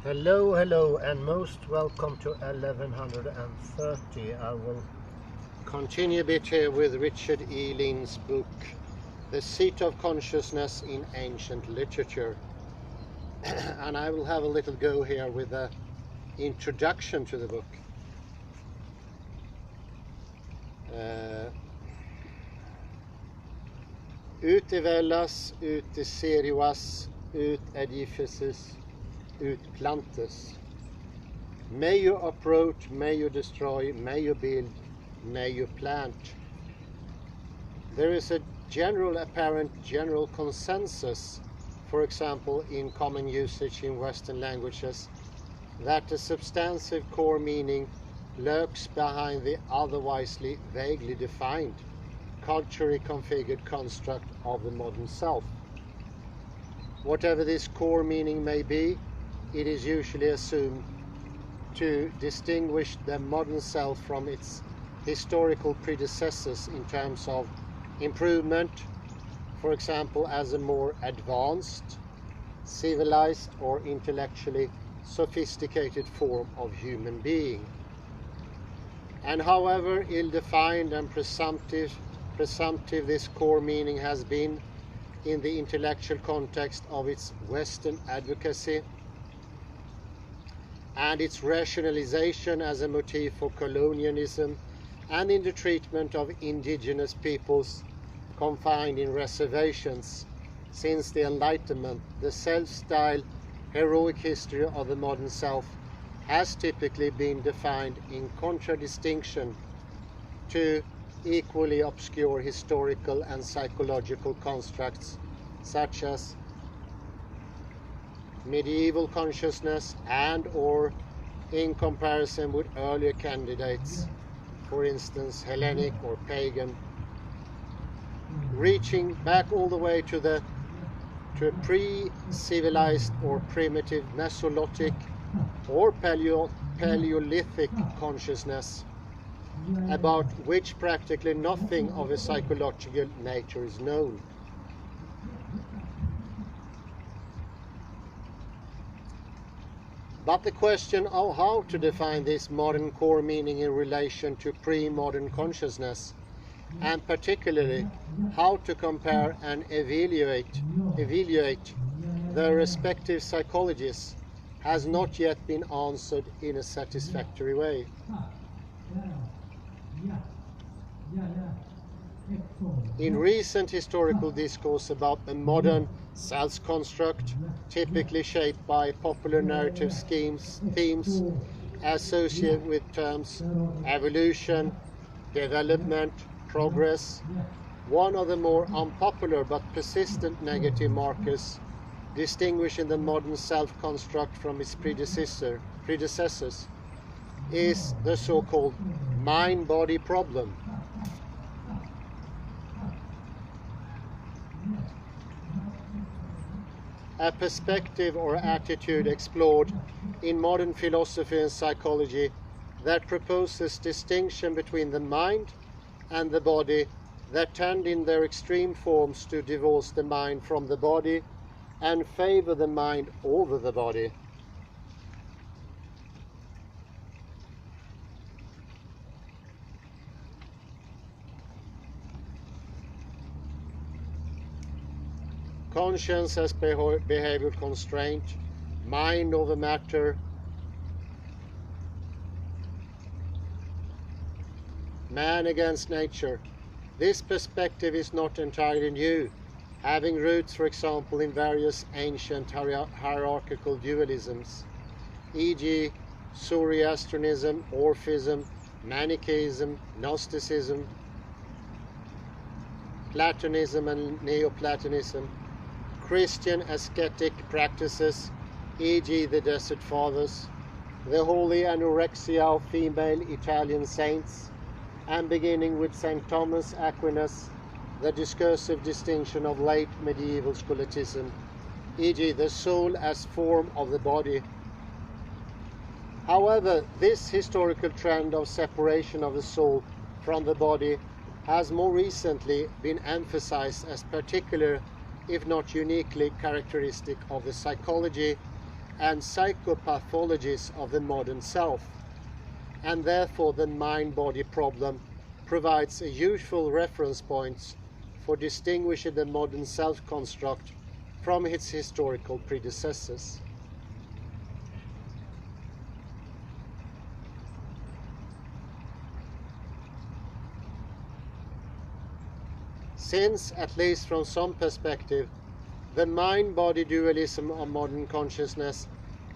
Hello, and most welcome to 1130. I will continue a bit here with Richard E. Lin's book, The Seat of Consciousness in Ancient Literature. And I will have a little go here with the introduction to the book. Ut evellas, ut serivas, ut edifices, ut plantes. May you uproot, may you destroy, may you build, may you plant. There is a apparent general consensus, for example, in common usage in Western languages, that the substantive core meaning lurks behind the otherwise vaguely defined, culturally configured construct of the modern self. Whatever this core meaning may be, it is usually assumed to distinguish the modern self from its historical predecessors in terms of improvement, for example, as a more advanced, civilized, or intellectually sophisticated form of human being. And however ill-defined and presumptive this core meaning has been in the intellectual context of its Western advocacy and its rationalization as a motif for colonialism, and in the treatment of indigenous peoples confined in reservations since the Enlightenment, the self-styled heroic history of the modern self has typically been defined in contradistinction to equally obscure historical and psychological constructs such as medieval consciousness and or in comparison with earlier candidates, for instance Hellenic or pagan, reaching back all the way to a pre-civilized or primitive Mesolithic or Paleolithic consciousness, about which practically nothing of a psychological nature is known. But the question of how to define this modern core meaning in relation to pre-modern consciousness, and particularly how to compare and evaluate the respective psychologies, has not yet been answered in a satisfactory way. In recent historical discourse about the modern self-construct, typically shaped by popular narrative themes associated with terms evolution, development, progress, one of the more unpopular but persistent negative markers distinguishing the modern self-construct from its predecessors is the so-called mind-body problem. A perspective or attitude explored in modern philosophy and psychology that proposes distinction between the mind and the body that tend in their extreme forms to divorce the mind from the body and favor the mind over the body. Conscience as behavioral constraint, mind over matter, man against nature. This perspective is not entirely new, having roots, for example, in various ancient hierarchical dualisms, e.g. Zoroastrianism, Orphism, Manichaeism, Gnosticism, Platonism and Neoplatonism, Christian ascetic practices, e.g. the Desert Fathers, the holy anorexia of female Italian saints, and beginning with St. Thomas Aquinas, the discursive distinction of late medieval scholasticism, e.g. the soul as form of the body. However, this historical trend of separation of the soul from the body has more recently been emphasized as particular, if not uniquely characteristic of the psychology and psychopathologies of the modern self, and therefore the mind-body problem provides a useful reference point for distinguishing the modern self-construct from its historical predecessors. Since, at least from some perspective, the mind-body dualism of modern consciousness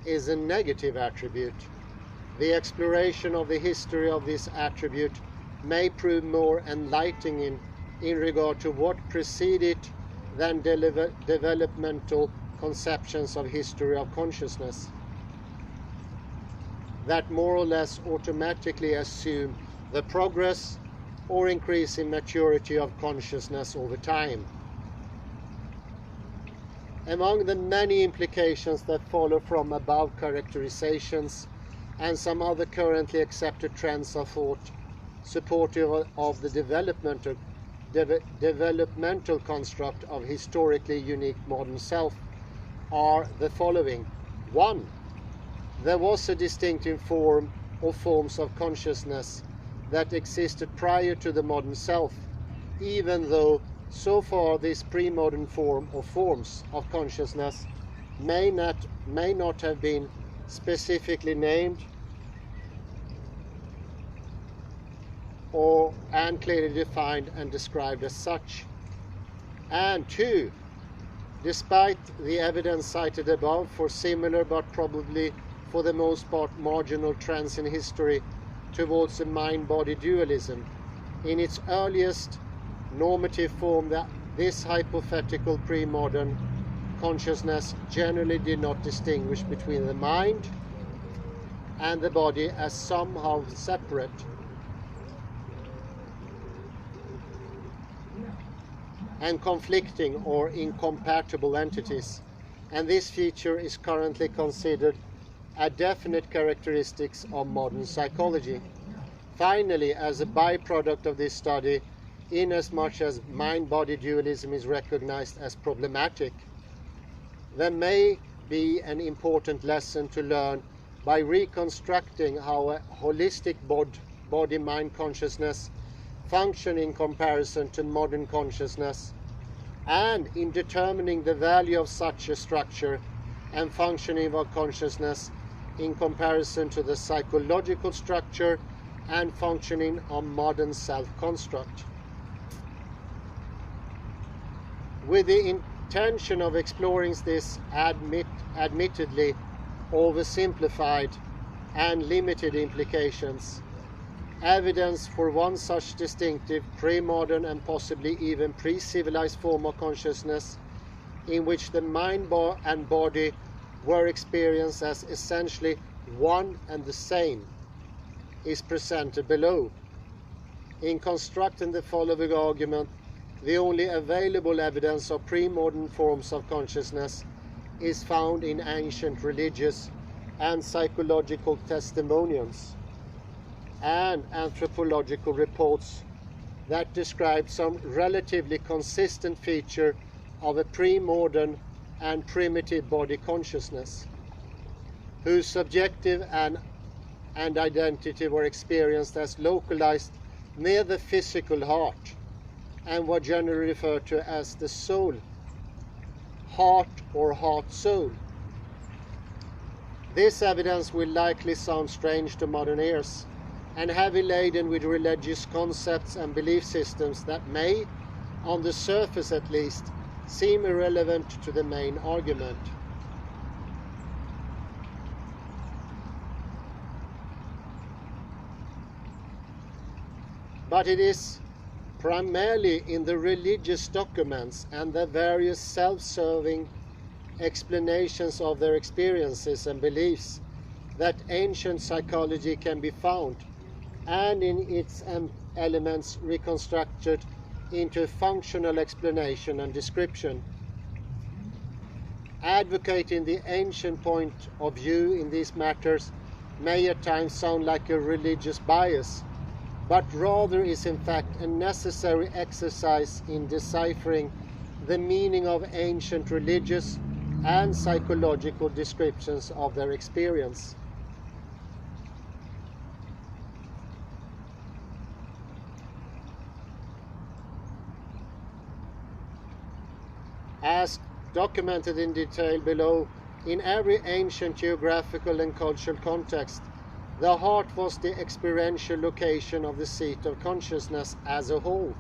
is a negative attribute, the exploration of the history of this attribute may prove more enlightening in regard to what preceded than developmental conceptions of history of consciousness that more or less automatically assume the progress or increase in maturity of consciousness over time. Among the many implications that follow from above characterizations and some other currently accepted trends of thought supportive of the developmental construct of historically unique modern self are the following. 1. There was a distinctive form or forms of consciousness that existed prior to the modern self, even though so far this pre-modern form or forms of consciousness may not have been specifically named and clearly defined and described as such. And 2, despite the evidence cited above for similar but probably for the most part marginal trends in history towards a mind-body dualism, in its earliest normative form, that this hypothetical pre-modern consciousness generally did not distinguish between the mind and the body as somehow separate and conflicting or incompatible entities, and this feature is currently considered a definite characteristic of modern psychology. Finally, as a byproduct of this study, inasmuch as mind-body dualism is recognized as problematic, there may be an important lesson to learn by reconstructing how a holistic body-mind consciousness function in comparison to modern consciousness, and in determining the value of such a structure and functioning of consciousness in comparison to the psychological structure and functioning of modern self-construct. With the intention of exploring this admittedly oversimplified and limited implications, evidence for one such distinctive pre-modern and possibly even pre-civilized form of consciousness in which the mind and body were experienced as essentially one and the same is presented below. In constructing the following argument, the only available evidence of pre-modern forms of consciousness is found in ancient religious and psychological testimonials and anthropological reports that describe some relatively consistent feature of a pre-modern and primitive body consciousness, whose subjective and identity were experienced as localized near the physical heart and were generally referred to as the soul, heart or heart-soul. This evidence will likely sound strange to modern ears and heavy laden with religious concepts and belief systems that may, on the surface at least, seem irrelevant to the main argument. But it is primarily in the religious documents and the various self-serving explanations of their experiences and beliefs that ancient psychology can be found, and in its elements reconstructed into a functional explanation and description. Advocating the ancient point of view in these matters may at times sound like a religious bias, but rather is in fact a necessary exercise in deciphering the meaning of ancient religious and psychological descriptions of their experience. As documented in detail below, in every ancient geographical and cultural context, the heart was the experiential location of the seat of consciousness as a whole,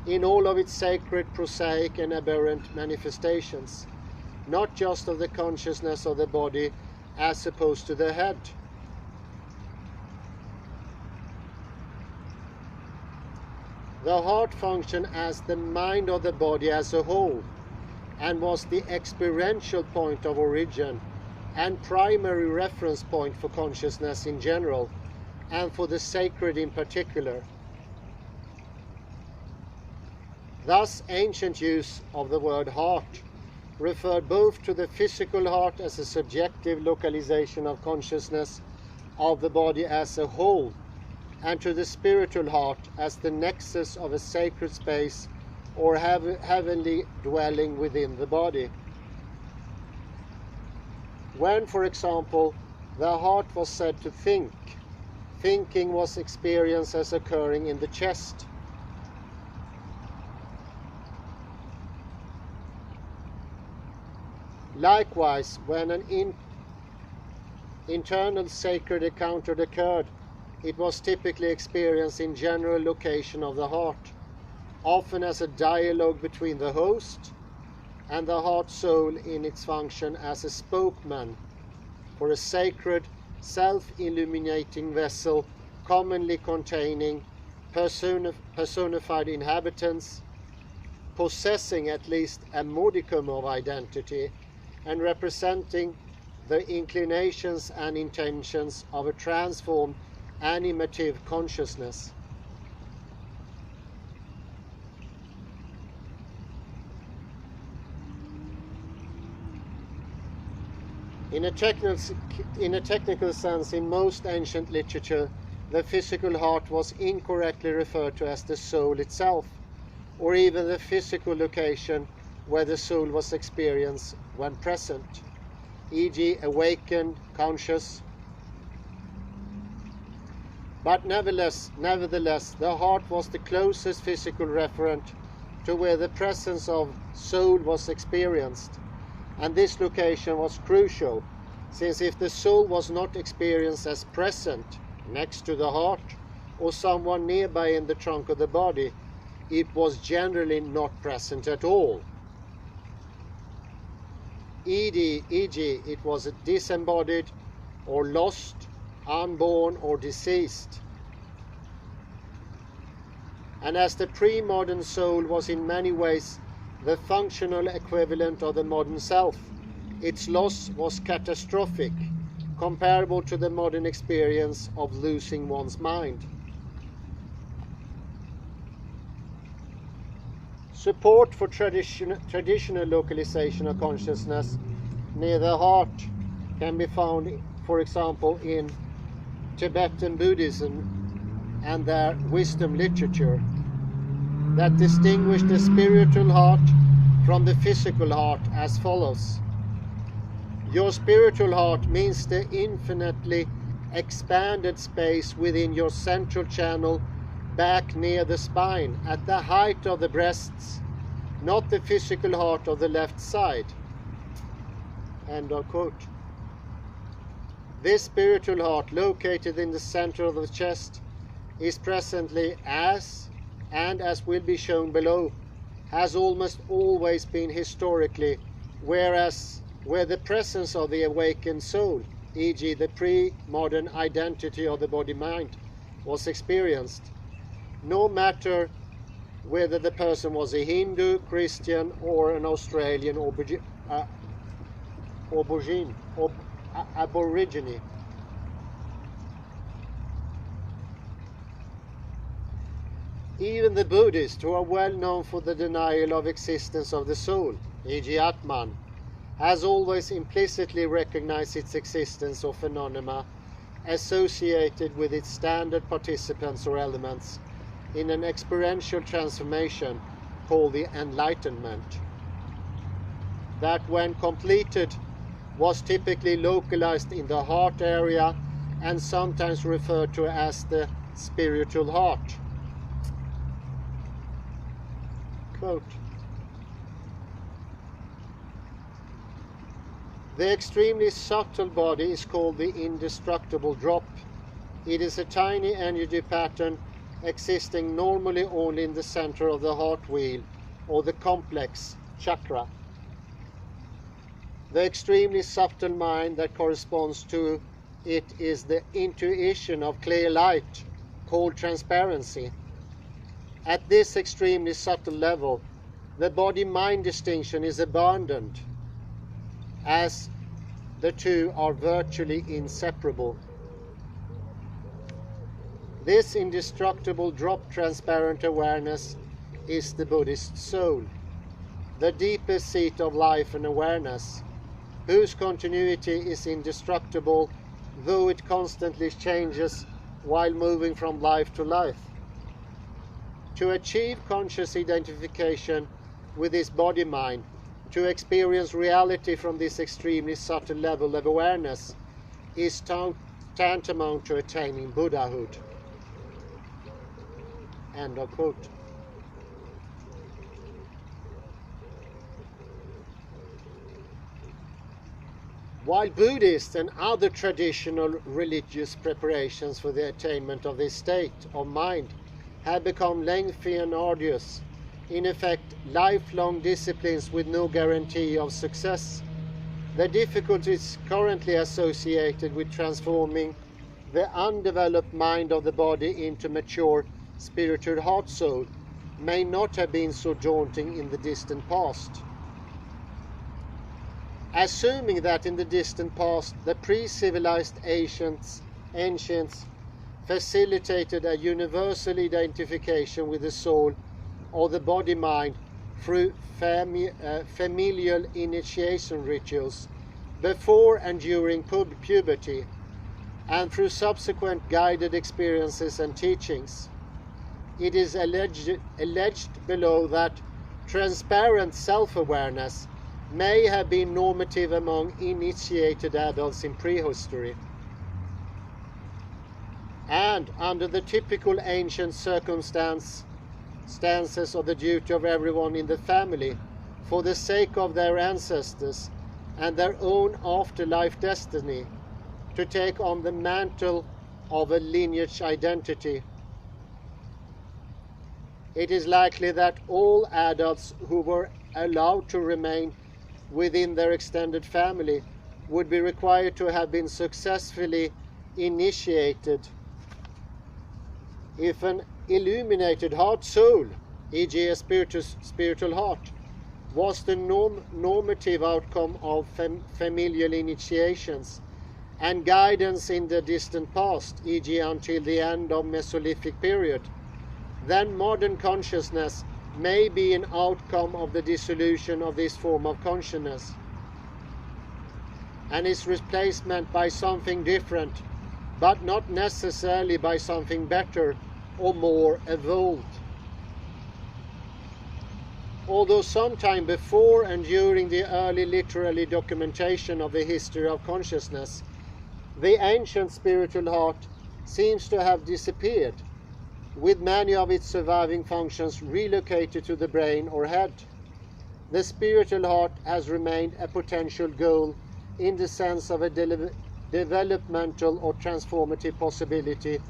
in all of its sacred, prosaic and aberrant manifestations, not just of the consciousness of the body as opposed to the head. The heart functioned as the mind of the body as a whole, and was the experiential point of origin and primary reference point for consciousness in general, and for the sacred in particular. Thus, ancient use of the word heart referred both to the physical heart as a subjective localization of consciousness of the body as a whole, and to the spiritual heart as the nexus of a sacred space or heavenly dwelling within the body. When, for example, the heart was said to think, thinking was experienced as occurring in the chest. Likewise, when an internal sacred encounter occurred, it was typically experienced in general location of the heart, often as a dialogue between the host and the heart soul in its function as a spokesman for a sacred, self-illuminating vessel commonly containing personified inhabitants, possessing at least a modicum of identity and representing the inclinations and intentions of a transformed animative consciousness. In a technical sense, in most ancient literature, the physical heart was incorrectly referred to as the soul itself, or even the physical location where the soul was experienced when present, e.g. awakened, conscious. But nevertheless, the heart was the closest physical referent to where the presence of soul was experienced. And this location was crucial, since if the soul was not experienced as present next to the heart or someone nearby in the trunk of the body, it was generally not present at all. E.g., it was disembodied or lost, unborn or deceased. And as the pre-modern soul was in many ways the functional equivalent of the modern self, its loss was catastrophic, comparable to the modern experience of losing one's mind. Support for traditional localization of consciousness near the heart can be found, for example, in Tibetan Buddhism and their wisdom literature that distinguish the spiritual heart from the physical heart as follows. Your spiritual heart means the infinitely expanded space within your central channel back near the spine at the height of the breasts, not the physical heart of the left side. End of quote. This spiritual heart, located in the center of the chest, is presently as will be shown below, has almost always been historically, where the presence of the awakened soul, e.g. the pre-modern identity of the body-mind, was experienced, no matter whether the person was a Hindu, Christian, or an Australian aborigine. Even the Buddhists, who are well known for the denial of existence of the soul, e.g. Atman, has always implicitly recognized its existence or phenomena associated with its standard participants or elements in an experiential transformation called the enlightenment. that when completed was typically localized in the heart area and sometimes referred to as the spiritual heart. Quote, "The extremely subtle body is called the indestructible drop. It is a tiny energy pattern existing normally only in the center of the heart wheel or the complex chakra. The extremely subtle mind that corresponds to it is the intuition of clear light called transparency. At this extremely subtle level, the body-mind distinction is abandoned, as the two are virtually inseparable. This indestructible drop transparent awareness is the Buddhist soul, the deepest seat of life and awareness, whose continuity is indestructible, though it constantly changes while moving from life to life. To achieve conscious identification with this body-mind, to experience reality from this extremely subtle level of awareness, is tantamount to attaining Buddhahood." End of quote. While Buddhist and other traditional religious preparations for the attainment of this state of mind have become lengthy and arduous, in effect lifelong disciplines with no guarantee of success, the difficulties currently associated with transforming the undeveloped mind of the body into mature spiritual heart soul may not have been so daunting in the distant past. Assuming that in the distant past the pre-civilized ancients facilitated a universal identification with the soul or the body-mind through familial initiation rituals before and during puberty, and through subsequent guided experiences and teachings. It is alleged below that transparent self-awareness may have been normative among initiated adults in prehistory. And under the typical ancient circumstances of the duty of everyone in the family, for the sake of their ancestors and their own afterlife destiny, to take on the mantle of a lineage identity. It is likely that all adults who were allowed to remain within their extended family would be required to have been successfully initiated. If an illuminated heart soul, e.g. a spiritual heart, was the normative outcome of familial initiations and guidance in the distant past, e.g. until the end of Mesolithic period, then modern consciousness may be an outcome of the dissolution of this form of consciousness and its replacement by something different, but not necessarily by something better or more evolved. Although sometime before and during the early literary documentation of the history of consciousness, the ancient spiritual heart seems to have disappeared, with many of its surviving functions relocated to the brain or head. The spiritual heart has remained a potential goal in the sense of a developmental or transformative possibility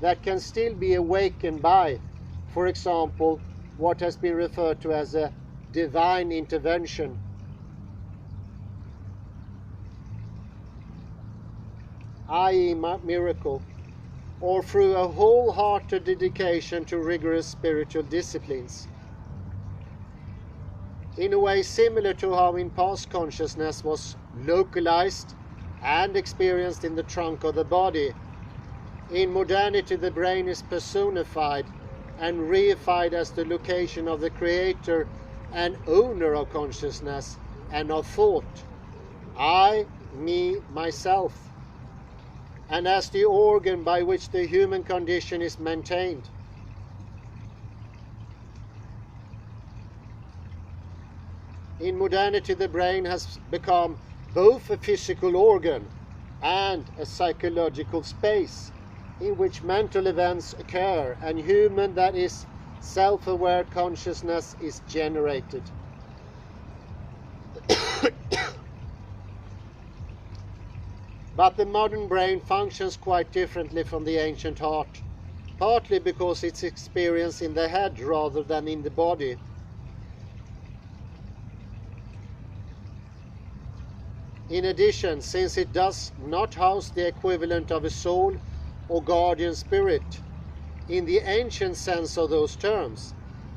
that can still be awakened by, for example, what has been referred to as a divine intervention. I.e. miracle, or through a wholehearted dedication to rigorous spiritual disciplines. In a way similar to how in past consciousness was localized and experienced in the trunk of the body, in modernity the brain is personified and reified as the location of the creator and owner of consciousness and of thought, I, me, myself, and as the organ by which the human condition is maintained. In modernity, the brain has become both a physical organ and a psychological space in which mental events occur and human, that is, self-aware consciousness is generated. But the modern brain functions quite differently from the ancient heart, partly because it's experienced in the head rather than in the body. In addition, since it does not house the equivalent of a soul or guardian spirit, in the ancient sense of those terms,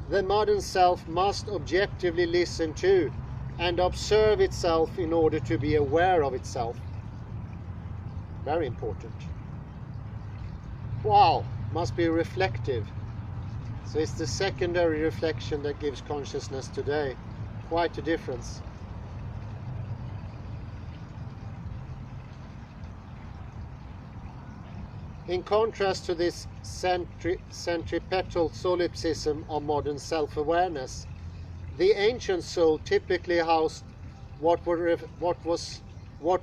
the modern self must objectively listen to and observe itself in order to be aware of itself. Very important. Wow, must be reflective. So it's the secondary reflection that gives consciousness today. Quite a difference. In contrast to this centripetal solipsism of modern self-awareness, the ancient soul typically housed what were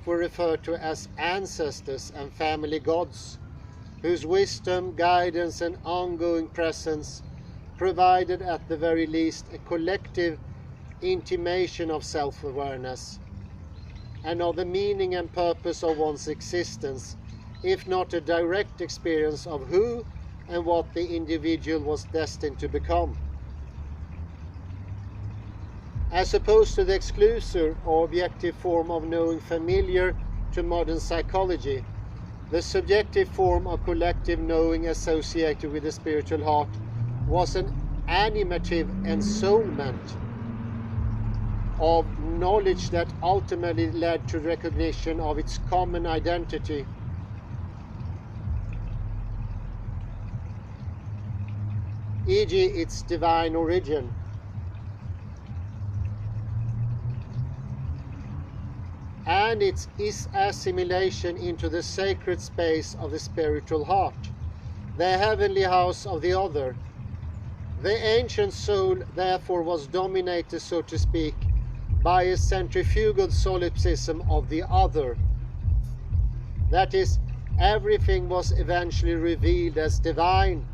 referred to as ancestors and family gods, whose wisdom, guidance and ongoing presence provided at the very least a collective intimation of self-awareness and of the meaning and purpose of one's existence, if not a direct experience of who and what the individual was destined to become. As opposed to the exclusive or objective form of knowing familiar to modern psychology, the subjective form of collective knowing associated with the spiritual heart was an animative ensoulment of knowledge that ultimately led to recognition of its common identity, e.g. its divine origin. And its assimilation into the sacred space of the spiritual heart, the heavenly house of the other. The ancient soul therefore was dominated, so to speak, by a centrifugal solipsism of the other. That is, everything was eventually revealed as divine,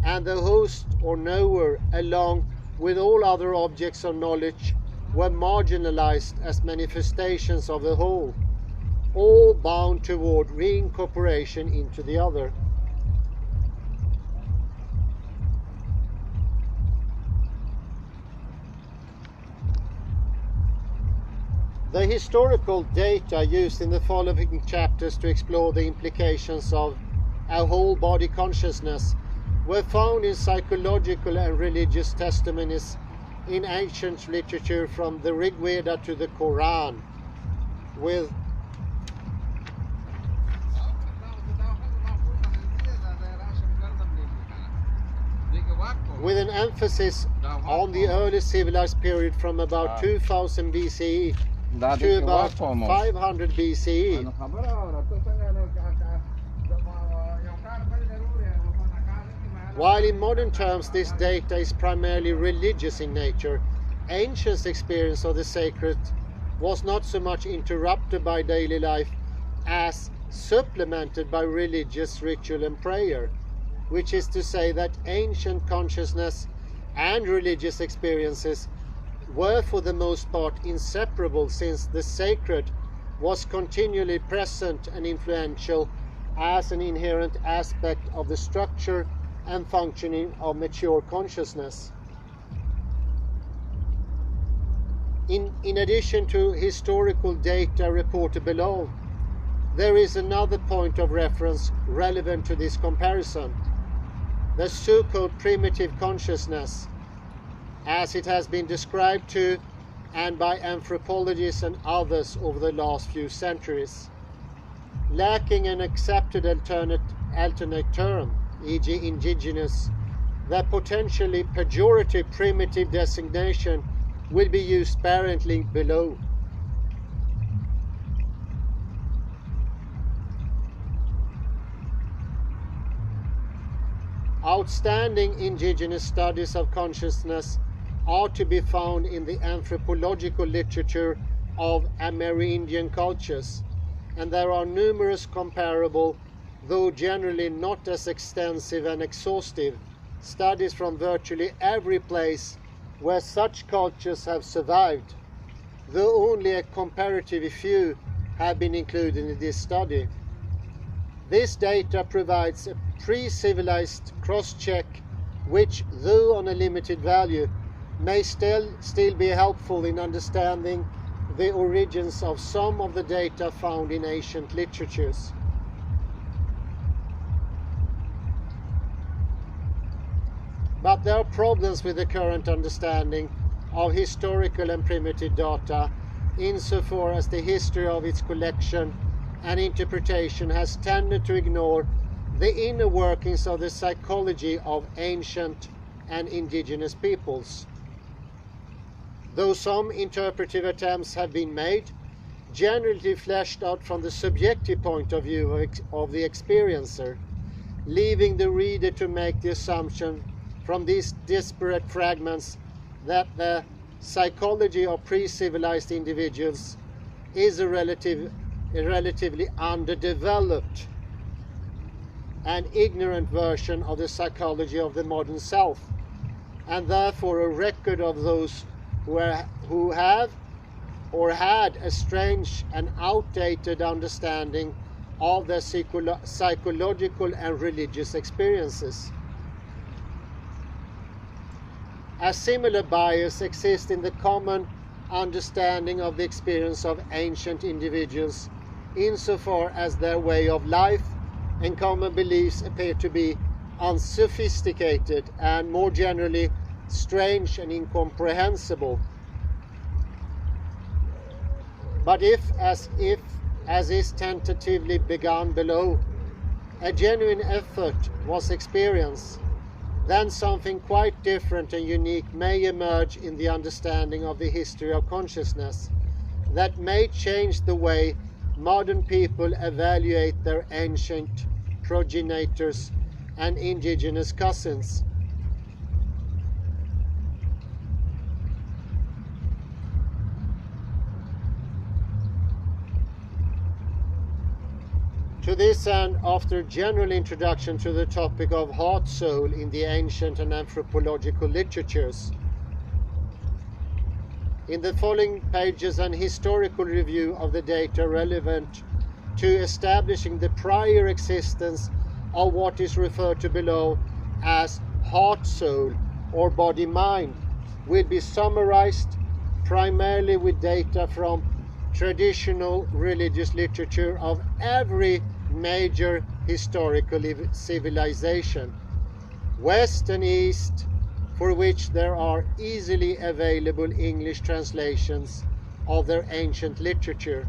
and the host or knower, along with all other objects of knowledge, were marginalized as manifestations of the whole, all bound toward reincorporation into the other. The historical data used in the following chapters to explore the implications of a whole body consciousness were found in psychological and religious testimonies in ancient literature from the Rig Veda to the Quran, with an emphasis on the early civilized period from about 2000 BCE to about 500 BCE. While in modern terms this data is primarily religious in nature, ancient experience of the sacred was not so much interrupted by daily life as supplemented by religious ritual and prayer, which is to say that ancient consciousness and religious experiences were for the most part inseparable, since the sacred was continually present and influential as an inherent aspect of the structure and functioning of mature consciousness. In addition to historical data reported below, there is another point of reference relevant to this comparison: the so-called primitive consciousness, as it has been described to and by anthropologists and others over the last few centuries. Lacking an accepted alternate term, e.g. indigenous, the potentially pejorative primitive designation will be used sparingly below. Outstanding indigenous studies of consciousness are to be found in the anthropological literature of Amerindian cultures, and there are numerous comparable, though generally not as extensive and exhaustive, studies from virtually every place where such cultures have survived, though only a comparatively few have been included in this study. This data provides a pre-civilized cross-check which, though on a limited value, may still be helpful in understanding the origins of some of the data found in ancient literatures. But there are problems with the current understanding of historical and primitive data insofar as the history of its collection and interpretation has tended to ignore the inner workings of the psychology of ancient and indigenous peoples. Though some interpretive attempts have been made, generally fleshed out from the subjective point of view of the experiencer, leaving the reader to make the assumption from these disparate fragments that the psychology of pre-civilized individuals is a relatively underdeveloped and ignorant version of the psychology of the modern self, and therefore a record of those who have or had a strange and outdated understanding of their psychological and religious experiences. A similar bias exists in the common understanding of the experience of ancient individuals insofar as their way of life and common beliefs appear to be unsophisticated and more generally strange and incomprehensible. But if, as is tentatively begun below, a genuine effort was experienced, then something quite different and unique may emerge in the understanding of the history of consciousness that may change the way modern people evaluate their ancient progenitors and indigenous cousins. To this end, after a general introduction to the topic of heart-soul in the ancient and anthropological literatures, in the following pages an historical review of the data relevant to establishing the prior existence of what is referred to below as heart-soul or body-mind will be summarized primarily with data from traditional religious literature of every major historical civilization, West and East, for which there are easily available English translations of their ancient literature.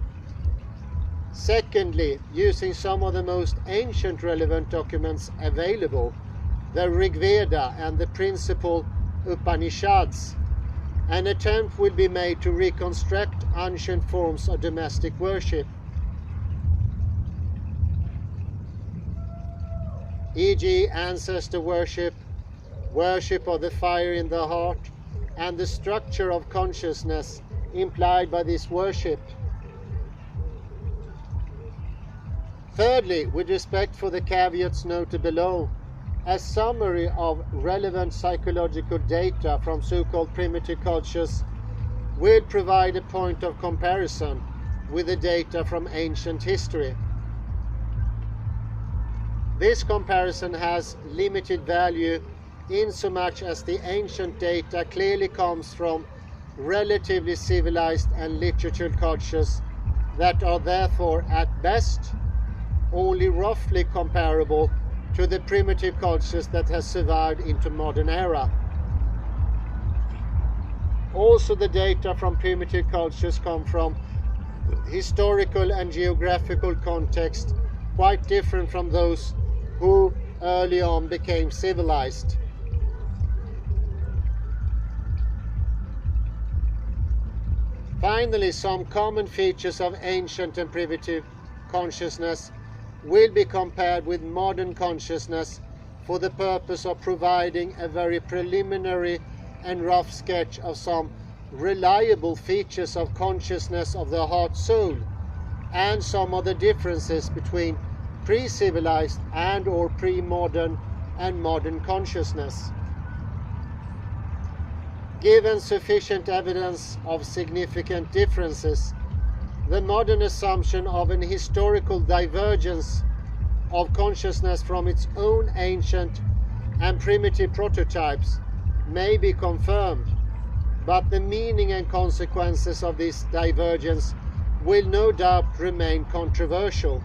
Secondly, using some of the most ancient relevant documents available, the Rig Veda and the principal Upanishads, an attempt will be made to reconstruct ancient forms of domestic worship, e.g. ancestor worship, worship of the fire in the heart, and the structure of consciousness implied by this worship. Thirdly, with respect for the caveats noted below, a summary of relevant psychological data from so-called primitive cultures will provide a point of comparison with the data from ancient history. This comparison has limited value insomuch as the ancient data clearly comes from relatively civilized and literal cultures that are therefore at best only roughly comparable to the primitive cultures that have survived into modern era. Also, the data from primitive cultures come from historical and geographical context quite different from those who early on became civilized. Finally, some common features of ancient and primitive consciousness will be compared with modern consciousness for the purpose of providing a very preliminary and rough sketch of some reliable features of consciousness of the heart-soul, and some of the differences between pre-civilized and or pre-modern and modern consciousness. Given sufficient evidence of significant differences, the modern assumption of an historical divergence of consciousness from its own ancient and primitive prototypes may be confirmed, but the meaning and consequences of this divergence will no doubt remain controversial.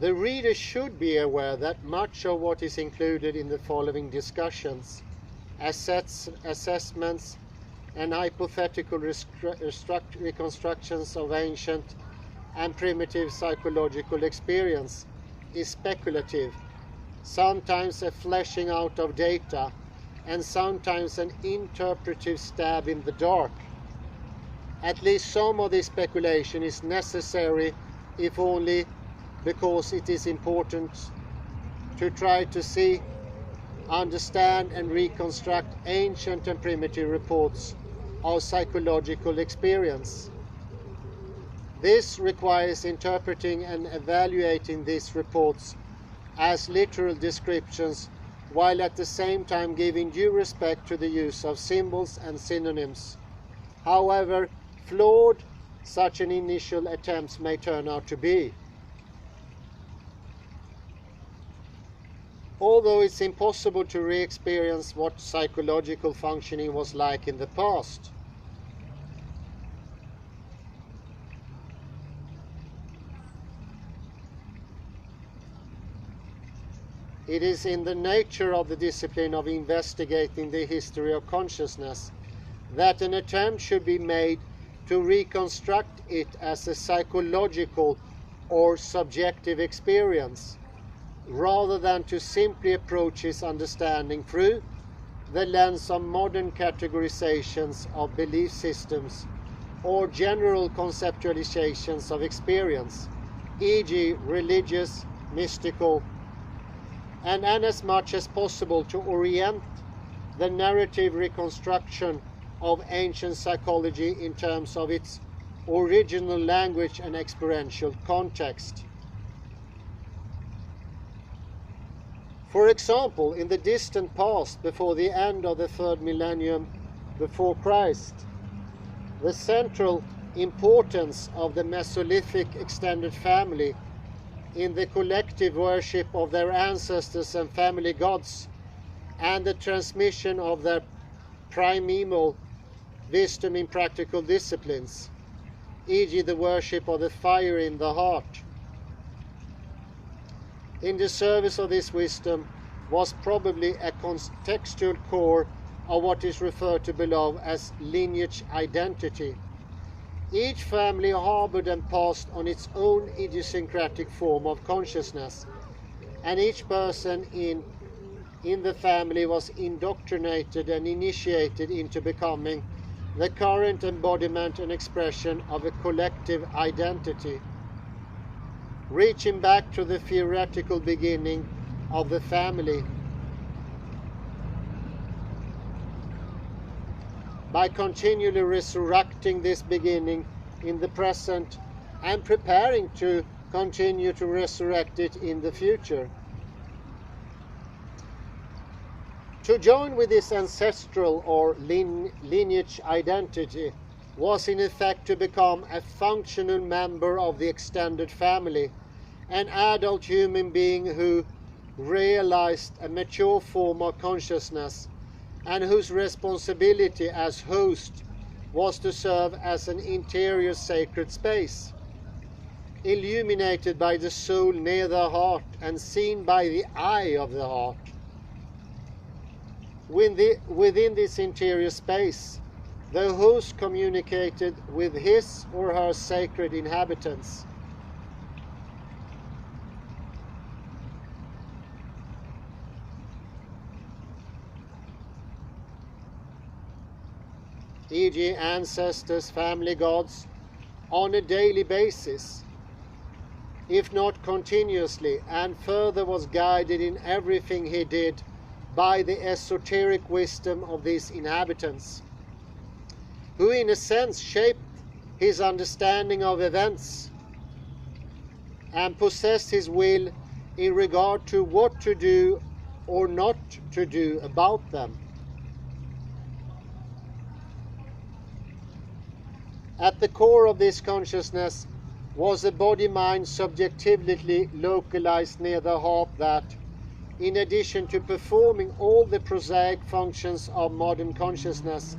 The reader should be aware that much of what is included in the following discussions, assessments, and hypothetical reconstructions of ancient and primitive psychological experience is speculative, sometimes a fleshing out of data, and sometimes an interpretive stab in the dark. At least some of this speculation is necessary, if only because it is important to try to see, understand, and reconstruct ancient and primitive reports of psychological experience. This requires interpreting and evaluating these reports as literal descriptions, while at the same time giving due respect to the use of symbols and synonyms. However flawed such an initial attempt may turn out to be. Although it's impossible to re-experience what psychological functioning was like in the past, it is in the nature of the discipline of investigating the history of consciousness that an attempt should be made to reconstruct it as a psychological or subjective experience, rather than to simply approach his understanding through the lens of modern categorizations of belief systems or general conceptualizations of experience, e.g. religious, mystical, and as much as possible to orient the narrative reconstruction of ancient psychology in terms of its original language and experiential context. For example, in the distant past, before the end of the third millennium before Christ, the central importance of the Mesolithic extended family in the collective worship of their ancestors and family gods, and the transmission of their primeval wisdom in practical disciplines, e.g. the worship of the fire in the heart. In the service of this wisdom was probably a contextual core of what is referred to below as lineage identity. Each family harbored and passed on its own idiosyncratic form of consciousness, and each person in the family was indoctrinated and initiated into becoming the current embodiment and expression of a collective identity, reaching back to the theoretical beginning of the family. By continually resurrecting this beginning in the present and preparing to continue to resurrect it in the future. To join with this ancestral or lineage identity was in effect to become a functional member of the extended family, an adult human being who realized a mature form of consciousness and whose responsibility as host was to serve as an interior sacred space, illuminated by the soul near the heart and seen by the eye of the heart. Within this interior space, the host communicated with his or her sacred inhabitants. e.g. ancestors, family gods, on a daily basis, if not continuously, and further was guided in everything he did by the esoteric wisdom of these inhabitants, who in a sense shaped his understanding of events and possessed his will in regard to what to do or not to do about them. At the core of this consciousness was a body-mind subjectively localized near the heart that, in addition to performing all the prosaic functions of modern consciousness,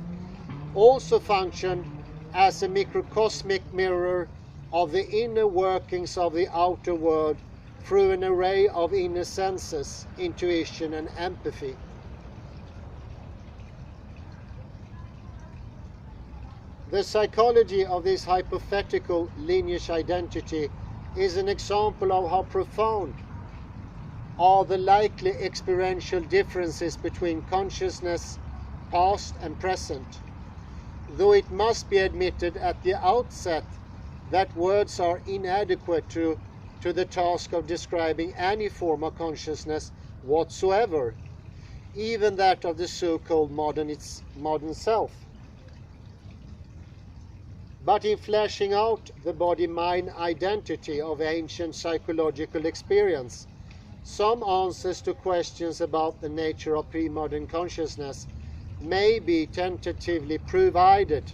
also functioned as a microcosmic mirror of the inner workings of the outer world through an array of inner senses, intuition and empathy. The psychology of this hypothetical lineage identity is an example of how profound are the likely experiential differences between consciousness, past and present, though it must be admitted at the outset that words are inadequate to the task of describing any form of consciousness whatsoever, even that of the so-called modern self. But in fleshing out the body-mind identity of ancient psychological experience, some answers to questions about the nature of pre-modern consciousness may be tentatively provided.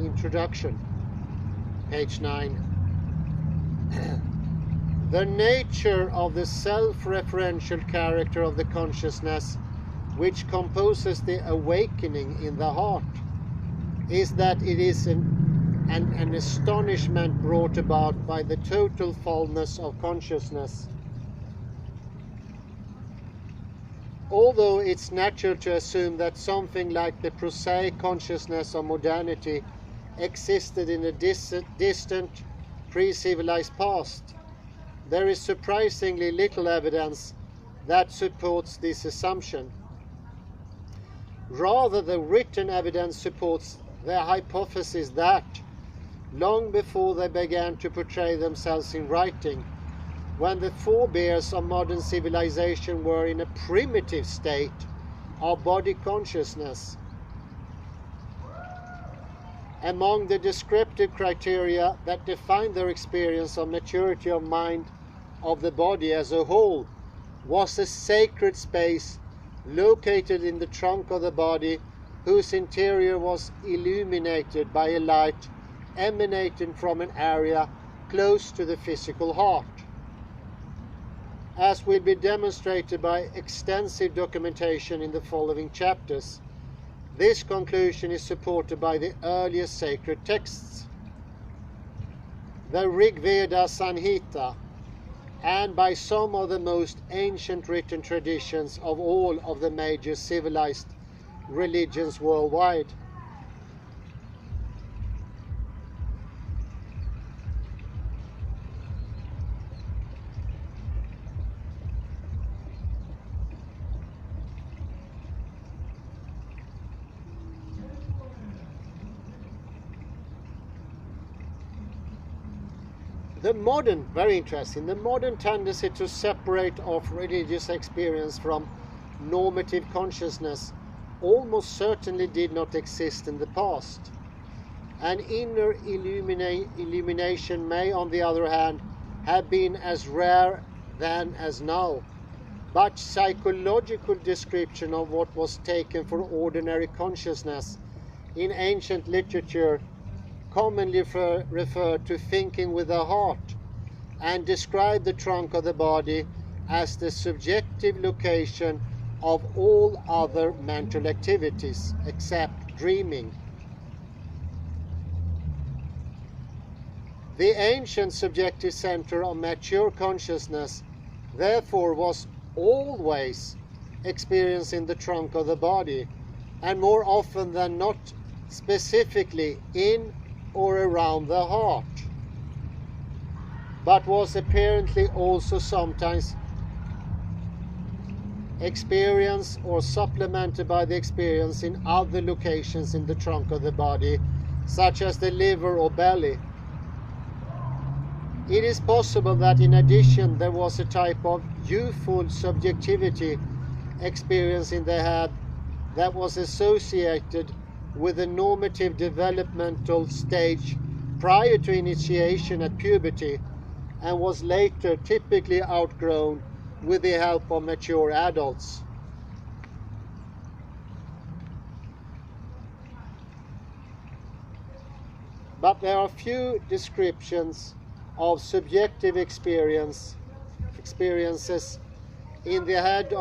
Introduction, page 9. The nature of the self-referential character of the consciousness which composes the awakening in the heart is that it is an astonishment brought about by the total fullness of consciousness. Although it's natural to assume that something like the prosaic consciousness of modernity existed in a distant, pre-civilized past, there is surprisingly little evidence that supports this assumption. Rather, the written evidence supports the hypothesis that, long before they began to portray themselves in writing, when the forebears of modern civilization were in a primitive state of body consciousness, among the descriptive criteria that define their experience of maturity of mind of the body as a whole was a sacred space located in the trunk of the body, whose interior was illuminated by a light emanating from an area close to the physical heart. As will be demonstrated by extensive documentation in the following chapters, this conclusion is supported by the earliest sacred texts, the Rig Veda Samhita, and by some of the most ancient written traditions of all of the major civilized religions worldwide. The modern, very interesting, the modern tendency to separate off religious experience from normative consciousness almost certainly did not exist in the past. An inner illumination may, on the other hand, have been as rare then as now, but psychological description of what was taken for ordinary consciousness in ancient literature commonly referred to thinking with the heart and described the trunk of the body as the subjective location of all other mental activities except dreaming. The ancient subjective center of mature consciousness therefore was always experiencing the trunk of the body, and more often than not specifically in or around the heart, but was apparently also sometimes experienced or supplemented by the experience in other locations in the trunk of the body, such as the liver or belly. It is possible that in addition there was a type of youthful subjectivity experience in the head that was associated with a normative developmental stage prior to initiation at puberty, and was later typically outgrown with the help of mature adults. But there are few descriptions of subjective experiences in the head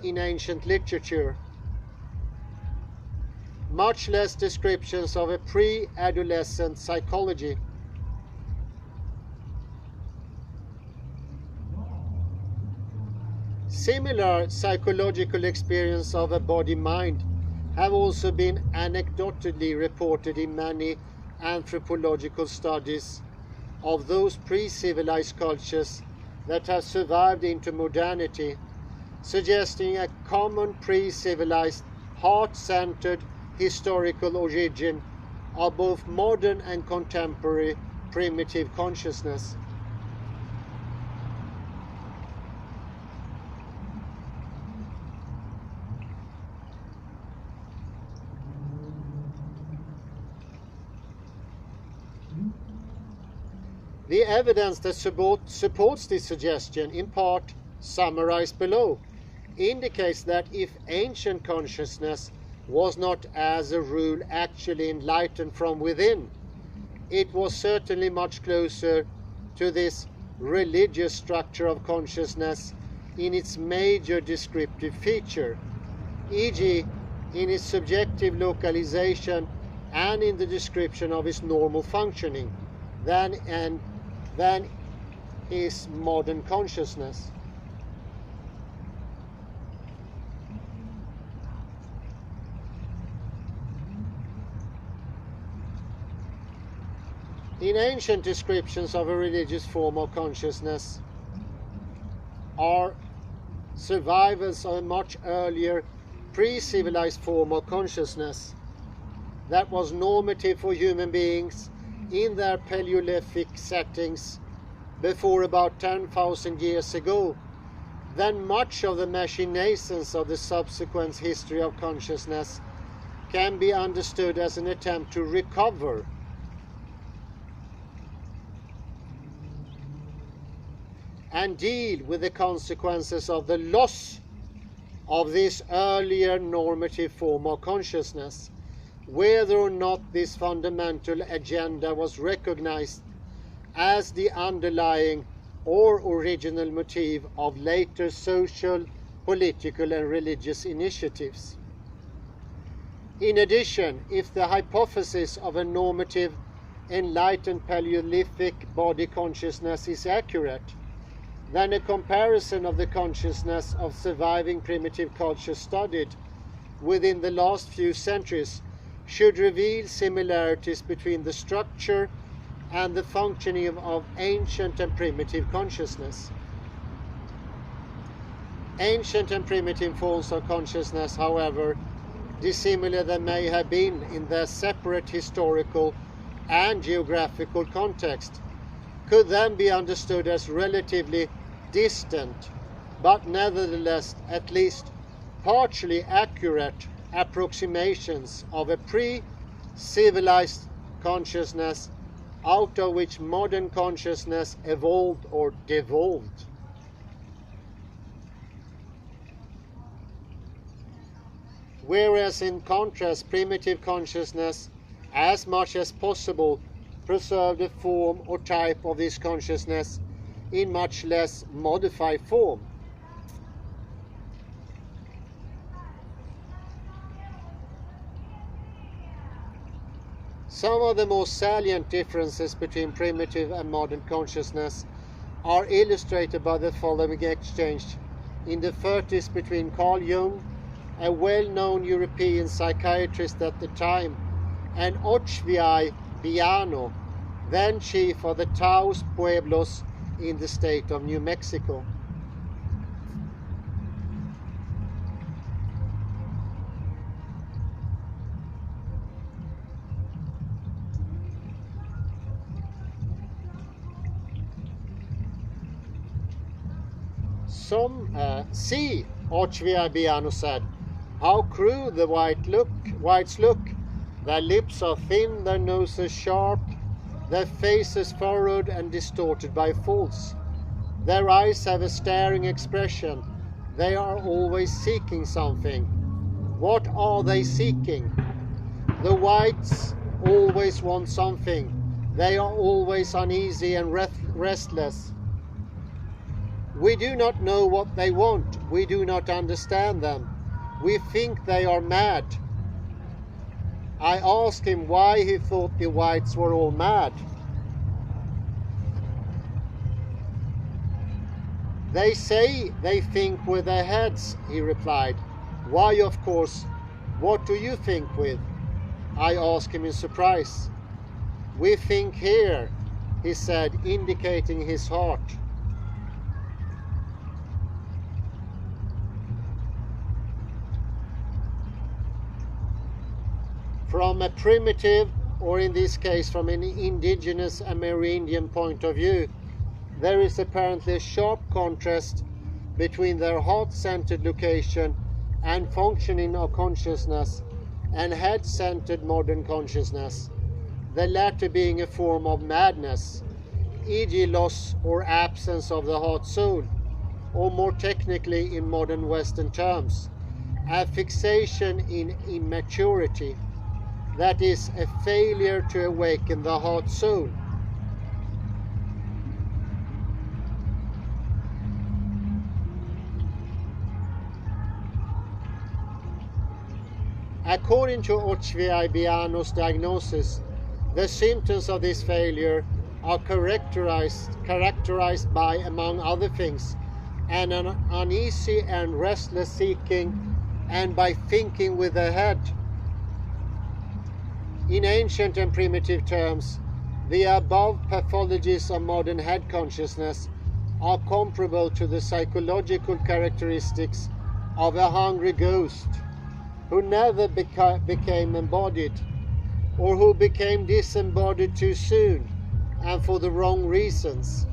in ancient literature, much less descriptions of a pre-adolescent psychology. Similar psychological experience of a body-mind have also been anecdotally reported in many anthropological studies of those pre-civilized cultures that have survived into modernity, suggesting a common pre-civilized, heart-centered historical origin of both modern and contemporary primitive consciousness. The evidence that supports this suggestion, in part summarized below, indicates that if ancient consciousness was not as a rule actually enlightened from within, it was certainly much closer to this religious structure of consciousness in its major descriptive feature, e.g. in its subjective localization and in the description of its normal functioning, than is modern consciousness. In ancient descriptions of a religious form of consciousness are survivals of a much earlier pre-civilized form of consciousness that was normative for human beings in their Paleolithic settings before about 10,000 years ago. Then much of the machinations of the subsequent history of consciousness can be understood as an attempt to recover and deal with the consequences of the loss of this earlier normative form of consciousness, whether or not this fundamental agenda was recognized as the underlying or original motive of later social, political and religious initiatives. In addition, if the hypothesis of a normative enlightened Paleolithic body consciousness is accurate, then a comparison of the consciousness of surviving primitive culture studied within the last few centuries should reveal similarities between the structure and the functioning of ancient and primitive consciousness. Ancient and primitive forms of consciousness, however dissimilar they may have been in their separate historical and geographical context, could then be understood as relatively distant, but nevertheless at least partially accurate approximations of a pre-civilized consciousness out of which modern consciousness evolved or devolved. Whereas in contrast, primitive consciousness, as much as possible, preserved a form or type of this consciousness in much less modified form. Some of the most salient differences between primitive and modern consciousness are illustrated by the following exchange in the 30s between Carl Jung, a well-known European psychiatrist at the time, and Ochviai Biano, then chief of the Taos Pueblos in the state of New Mexico. See, Ochviai Biano said, how crude the whites look. Their lips are thin, their noses sharp, their faces furrowed and distorted by faults. Their eyes have a staring expression. They are always seeking something. What are they seeking? The whites always want something. They are always uneasy and restless. We do not know what they want. We do not understand them. We think they are mad. I asked him why he thought the whites were all mad. They say they think with their heads, he replied. Why, of course. What do you think with? I asked him in surprise. We think here, he said, indicating his heart. From a primitive, or in this case from an indigenous Amerindian point of view, there is apparently a sharp contrast between their heart-centered location and functioning of consciousness and head-centered modern consciousness, the latter being a form of madness, e.g. loss or absence of the heart-soul, or more technically in modern Western terms, a fixation in immaturity. That is, a failure to awaken the heart-soul. According to Ochviai Biano's diagnosis, the symptoms of this failure are characterized by, among other things, an uneasy and restless seeking, and by thinking with the head. In ancient and primitive terms, the above pathologies of modern head consciousness are comparable to the psychological characteristics of a hungry ghost who never became embodied, or who became disembodied too soon and for the wrong reasons,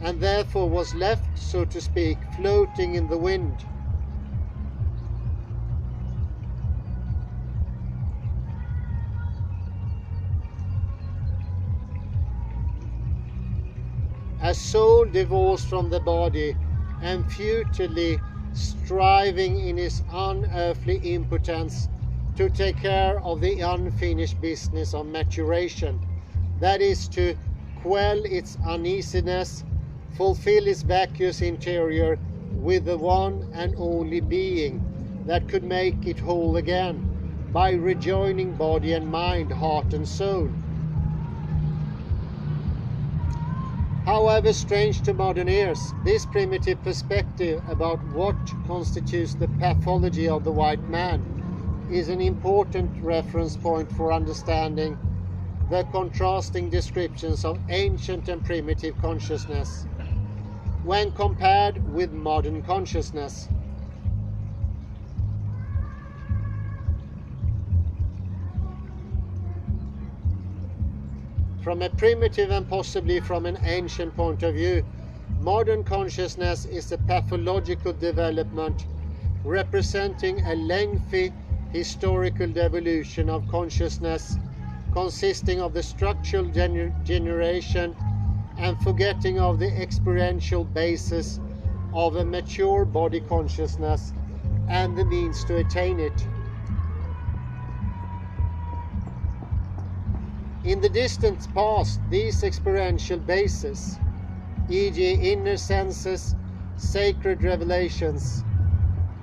and therefore was left, so to speak, floating in the wind. A soul divorced from the body and futilely striving in its unearthly impotence to take care of the unfinished business of maturation, that is, to quell its uneasiness, fulfill its vacuous interior with the one and only being that could make it whole again, by rejoining body and mind, heart and soul. However strange to modern ears, this primitive perspective about what constitutes the pathology of the white man is an important reference point for understanding the contrasting descriptions of ancient and primitive consciousness when compared with modern consciousness. From a primitive and possibly from an ancient point of view, modern consciousness is a pathological development representing a lengthy historical devolution of consciousness consisting of the structural generation and forgetting of the experiential basis of a mature body consciousness and the means to attain it. In the distant past, these experiential bases, e.g. inner senses, sacred revelations,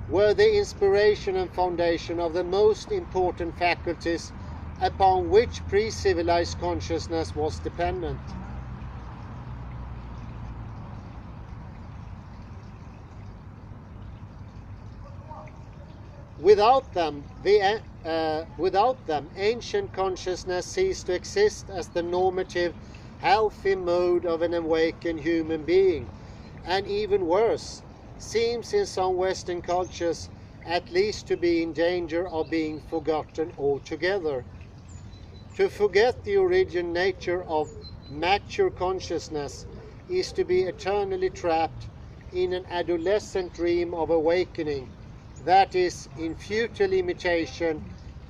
were the inspiration and foundation of the most important faculties upon which pre-civilized consciousness was dependent. Without them, ancient consciousness ceased to exist as the normative, healthy mode of an awakened human being, and even worse, seems in some Western cultures at least to be in danger of being forgotten altogether. To forget the origin nature of mature consciousness is to be eternally trapped in an adolescent dream of awakening, that is, in futile imitation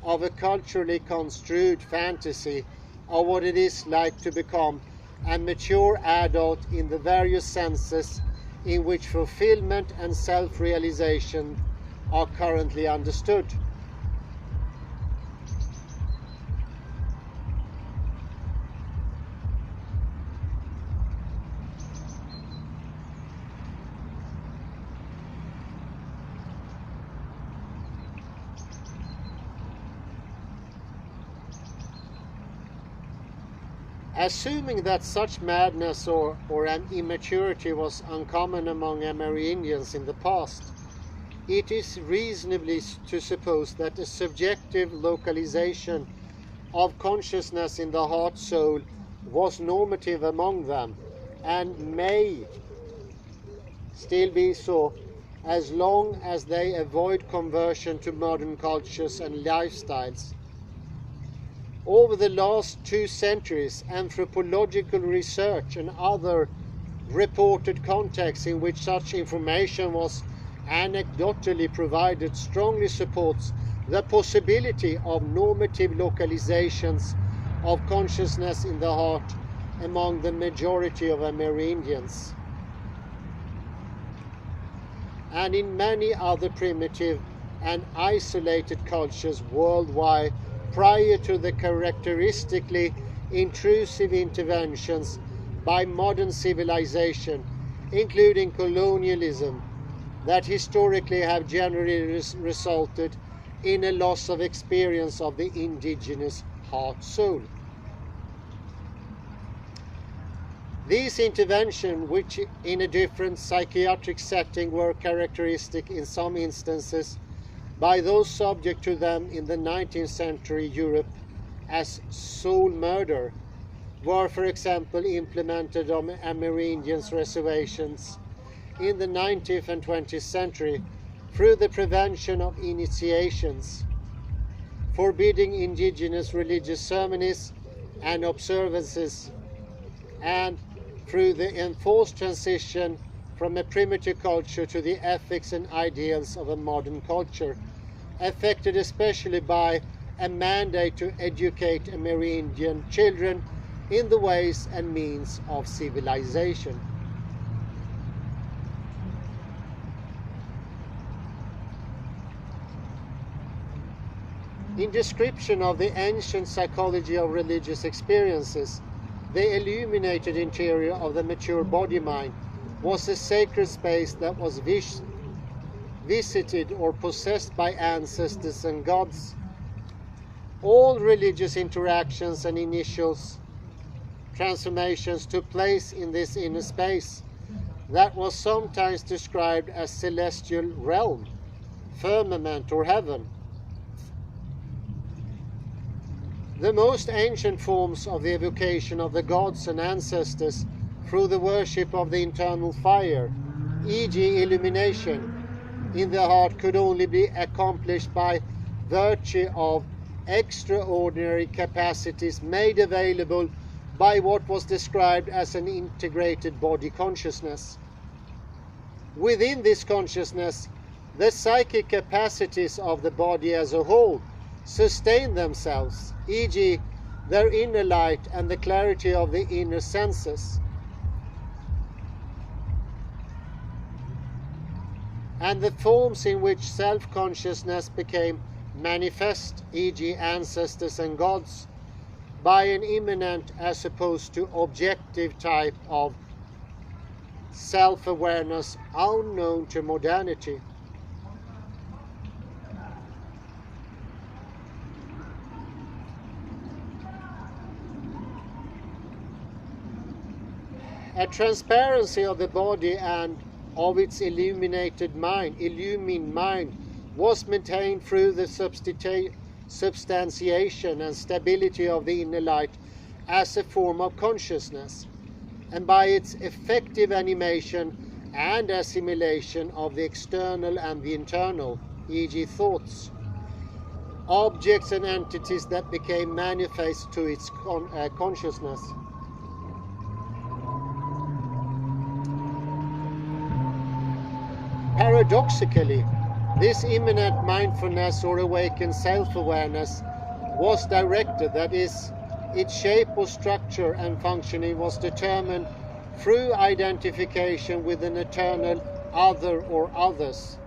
of a culturally construed fantasy of what it is like to become a mature adult in the various senses in which fulfillment and self-realization are currently understood. Assuming that such madness or an immaturity was uncommon among Amerindians in the past, it is reasonably to suppose that a subjective localization of consciousness in the heart-soul was normative among them, and may still be so as long as they avoid conversion to modern cultures and lifestyles. Over the last 2 centuries, anthropological research and other reported contexts in which such information was anecdotally provided strongly supports the possibility of normative localizations of consciousness in the heart among the majority of Amerindians, and in many other primitive and isolated cultures worldwide prior to the characteristically intrusive interventions by modern civilization, including colonialism, that historically have generally resulted in a loss of experience of the indigenous heart-soul. These interventions, which in a different psychiatric setting were characteristic in some instances by those subject to them in the 19th century Europe as soul murder, were for example implemented on Amerindians' reservations in the 19th and 20th century through the prevention of initiations, forbidding indigenous religious ceremonies and observances, and through the enforced transition from a primitive culture to the ethics and ideals of a modern culture, affected especially by a mandate to educate Amerindian children in the ways and means of civilization. In description of the ancient psychology of religious experiences, the illuminated interior of the mature body-mind was a sacred space that was visited or possessed by ancestors and gods. All religious interactions and initial transformations took place in this inner space that was sometimes described as celestial realm, firmament, or heaven. The most ancient forms of the evocation of the gods and ancestors through the worship of the internal fire, e.g. illumination, in the heart could only be accomplished by virtue of extraordinary capacities made available by what was described as an integrated body consciousness. Within this consciousness, the psychic capacities of the body as a whole sustain themselves, e.g. their inner light and the clarity of the inner senses, and the forms in which self-consciousness became manifest, e.g. ancestors and gods, by an immanent as opposed to objective type of self-awareness unknown to modernity. A transparency of the body and of its illumined mind was maintained through the substantiation and stability of the inner light as a form of consciousness, and by its effective animation and assimilation of the external and the internal, e.g. thoughts, objects and entities that became manifest to its consciousness. Paradoxically, this immanent mindfulness or awakened self-awareness was directed, that is, its shape or structure and functioning was determined through identification with an eternal other or others.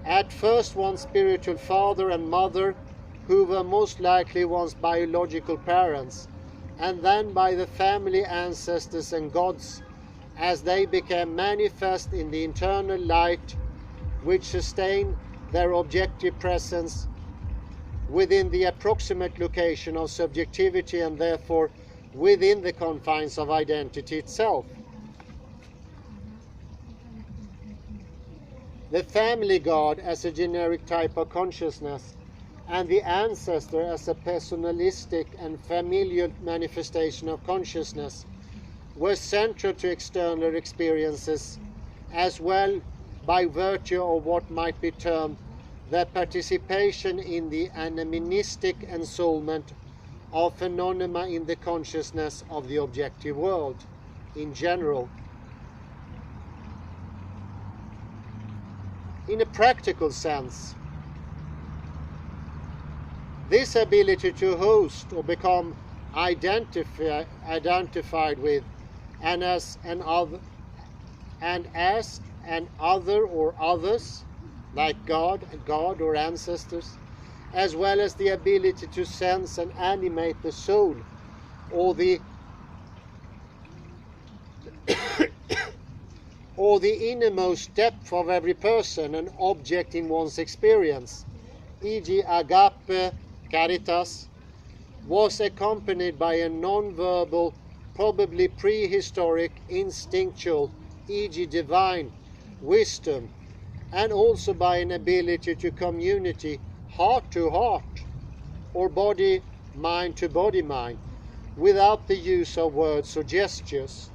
At first one's spiritual father and mother, who were most likely one's biological parents, and then by the family ancestors and gods, as they became manifest in the internal light which sustained their objective presence within the approximate location of subjectivity and therefore within the confines of identity itself. The family god as a generic type of consciousness and the ancestor as a personalistic and familial manifestation of consciousness were central to external experiences as well, by virtue of what might be termed their participation in the anamnestic ensoulment of phenomena in the consciousness of the objective world in general. In a practical sense, this ability to host or become identified with and as an other or others, like God or ancestors, as well as the ability to sense and animate the soul or the or the innermost depth of every person and object in one's experience, e.g. agape, caritas, was accompanied by a non-verbal, probably prehistoric, instinctual, e.g. divine, wisdom, and also by an ability to community heart to heart or body mind to body mind without the use of words or gestures.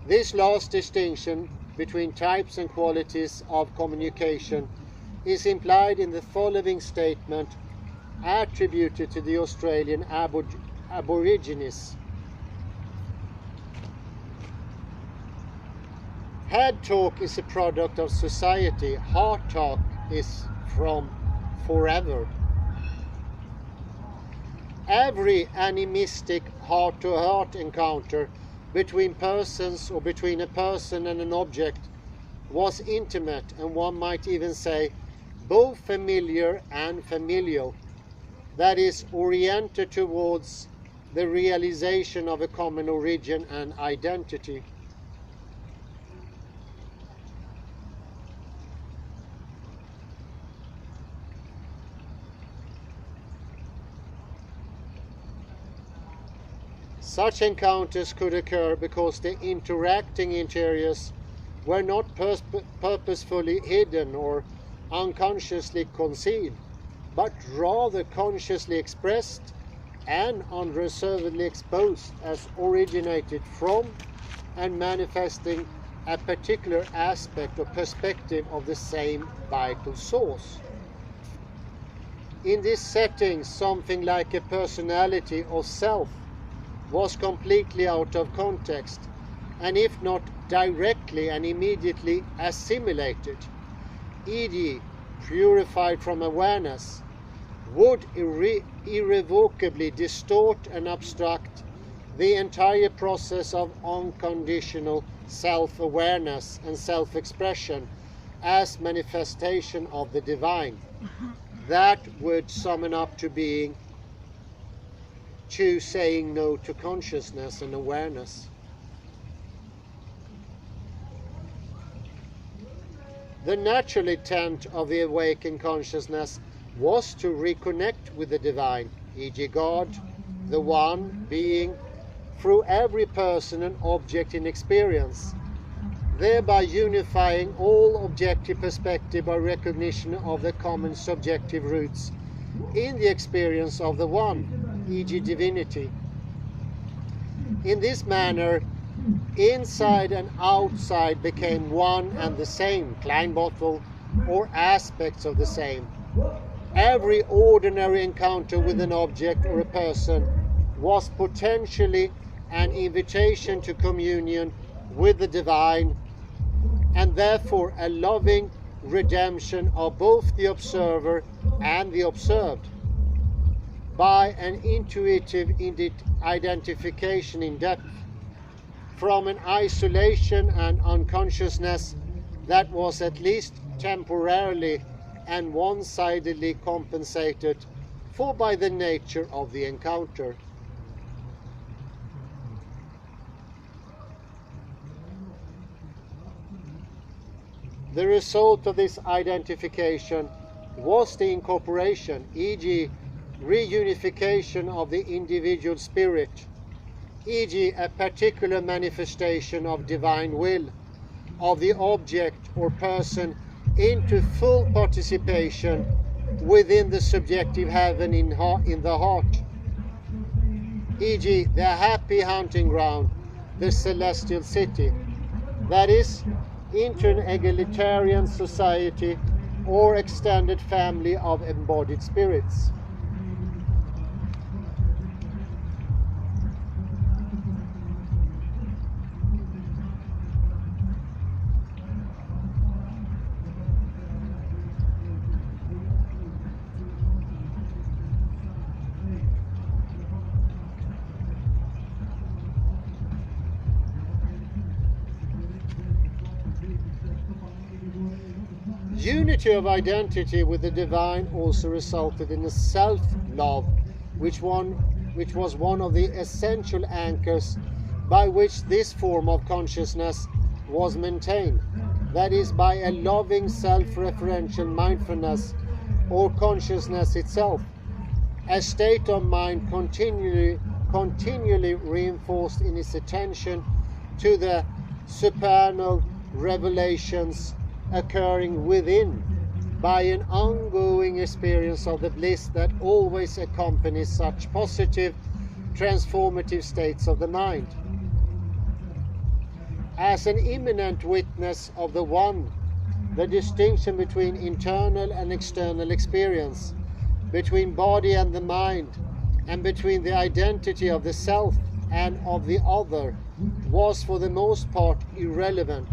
This last distinction between types and qualities of communication is implied in the following statement attributed to the Australian Aborigines. Head talk is a product of society, heart talk is from forever. Every animistic heart-to-heart encounter between persons or between a person and an object was intimate and one might even say both familiar and familial, that is, oriented towards the realization of a common origin and identity. Such encounters could occur because the interacting interiors were not purposefully hidden or unconsciously concealed, but rather consciously expressed and unreservedly exposed as originated from and manifesting a particular aspect or perspective of the same vital source. In this setting, something like a personality or self was completely out of context, and if not directly and immediately assimilated, e.g. purified from awareness, would irrevocably distort and obstruct the entire process of unconditional self-awareness and self-expression as manifestation of the divine. That would summon up to being saying no to consciousness and awareness. The natural intent of the awakened consciousness was to reconnect with the divine, e.g. God, the one being, through every person and object in experience, thereby unifying all objective perspective by recognition of the common subjective roots in the experience of the one, e.g. divinity. In this manner, inside and outside became one and the same, klein bottle, or aspects of the same. Every ordinary encounter with an object or a person was potentially an invitation to communion with the divine, and therefore a loving redemption of both the observer and the observed, by an intuitive identification in depth from an isolation and unconsciousness that was at least temporarily and one-sidedly compensated for by the nature of the encounter. The result of this identification was the incorporation, e.g. reunification of the individual spirit, e.g. a particular manifestation of divine will, of the object or person into full participation within the subjective heaven in the heart, e.g. the happy hunting ground, the celestial city, that is, into an egalitarian society or extended family of embodied spirits. Unity of identity with the divine also resulted in a self-love, which was one of the essential anchors by which this form of consciousness was maintained, that is, by a loving self-referential mindfulness or consciousness itself, a state of mind continually reinforced in its attention to the supernal revelations occurring within, by an ongoing experience of the bliss that always accompanies such positive, transformative states of the mind. As an imminent witness of the one, the distinction between internal and external experience, between body and the mind, and between the identity of the self and of the other, was for the most part irrelevant.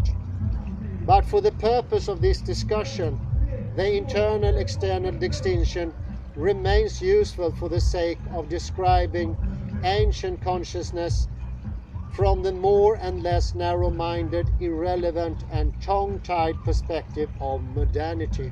But for the purpose of this discussion, the internal-external distinction remains useful for the sake of describing ancient consciousness from the more and less narrow-minded, irrelevant and tongue-tied perspective of modernity.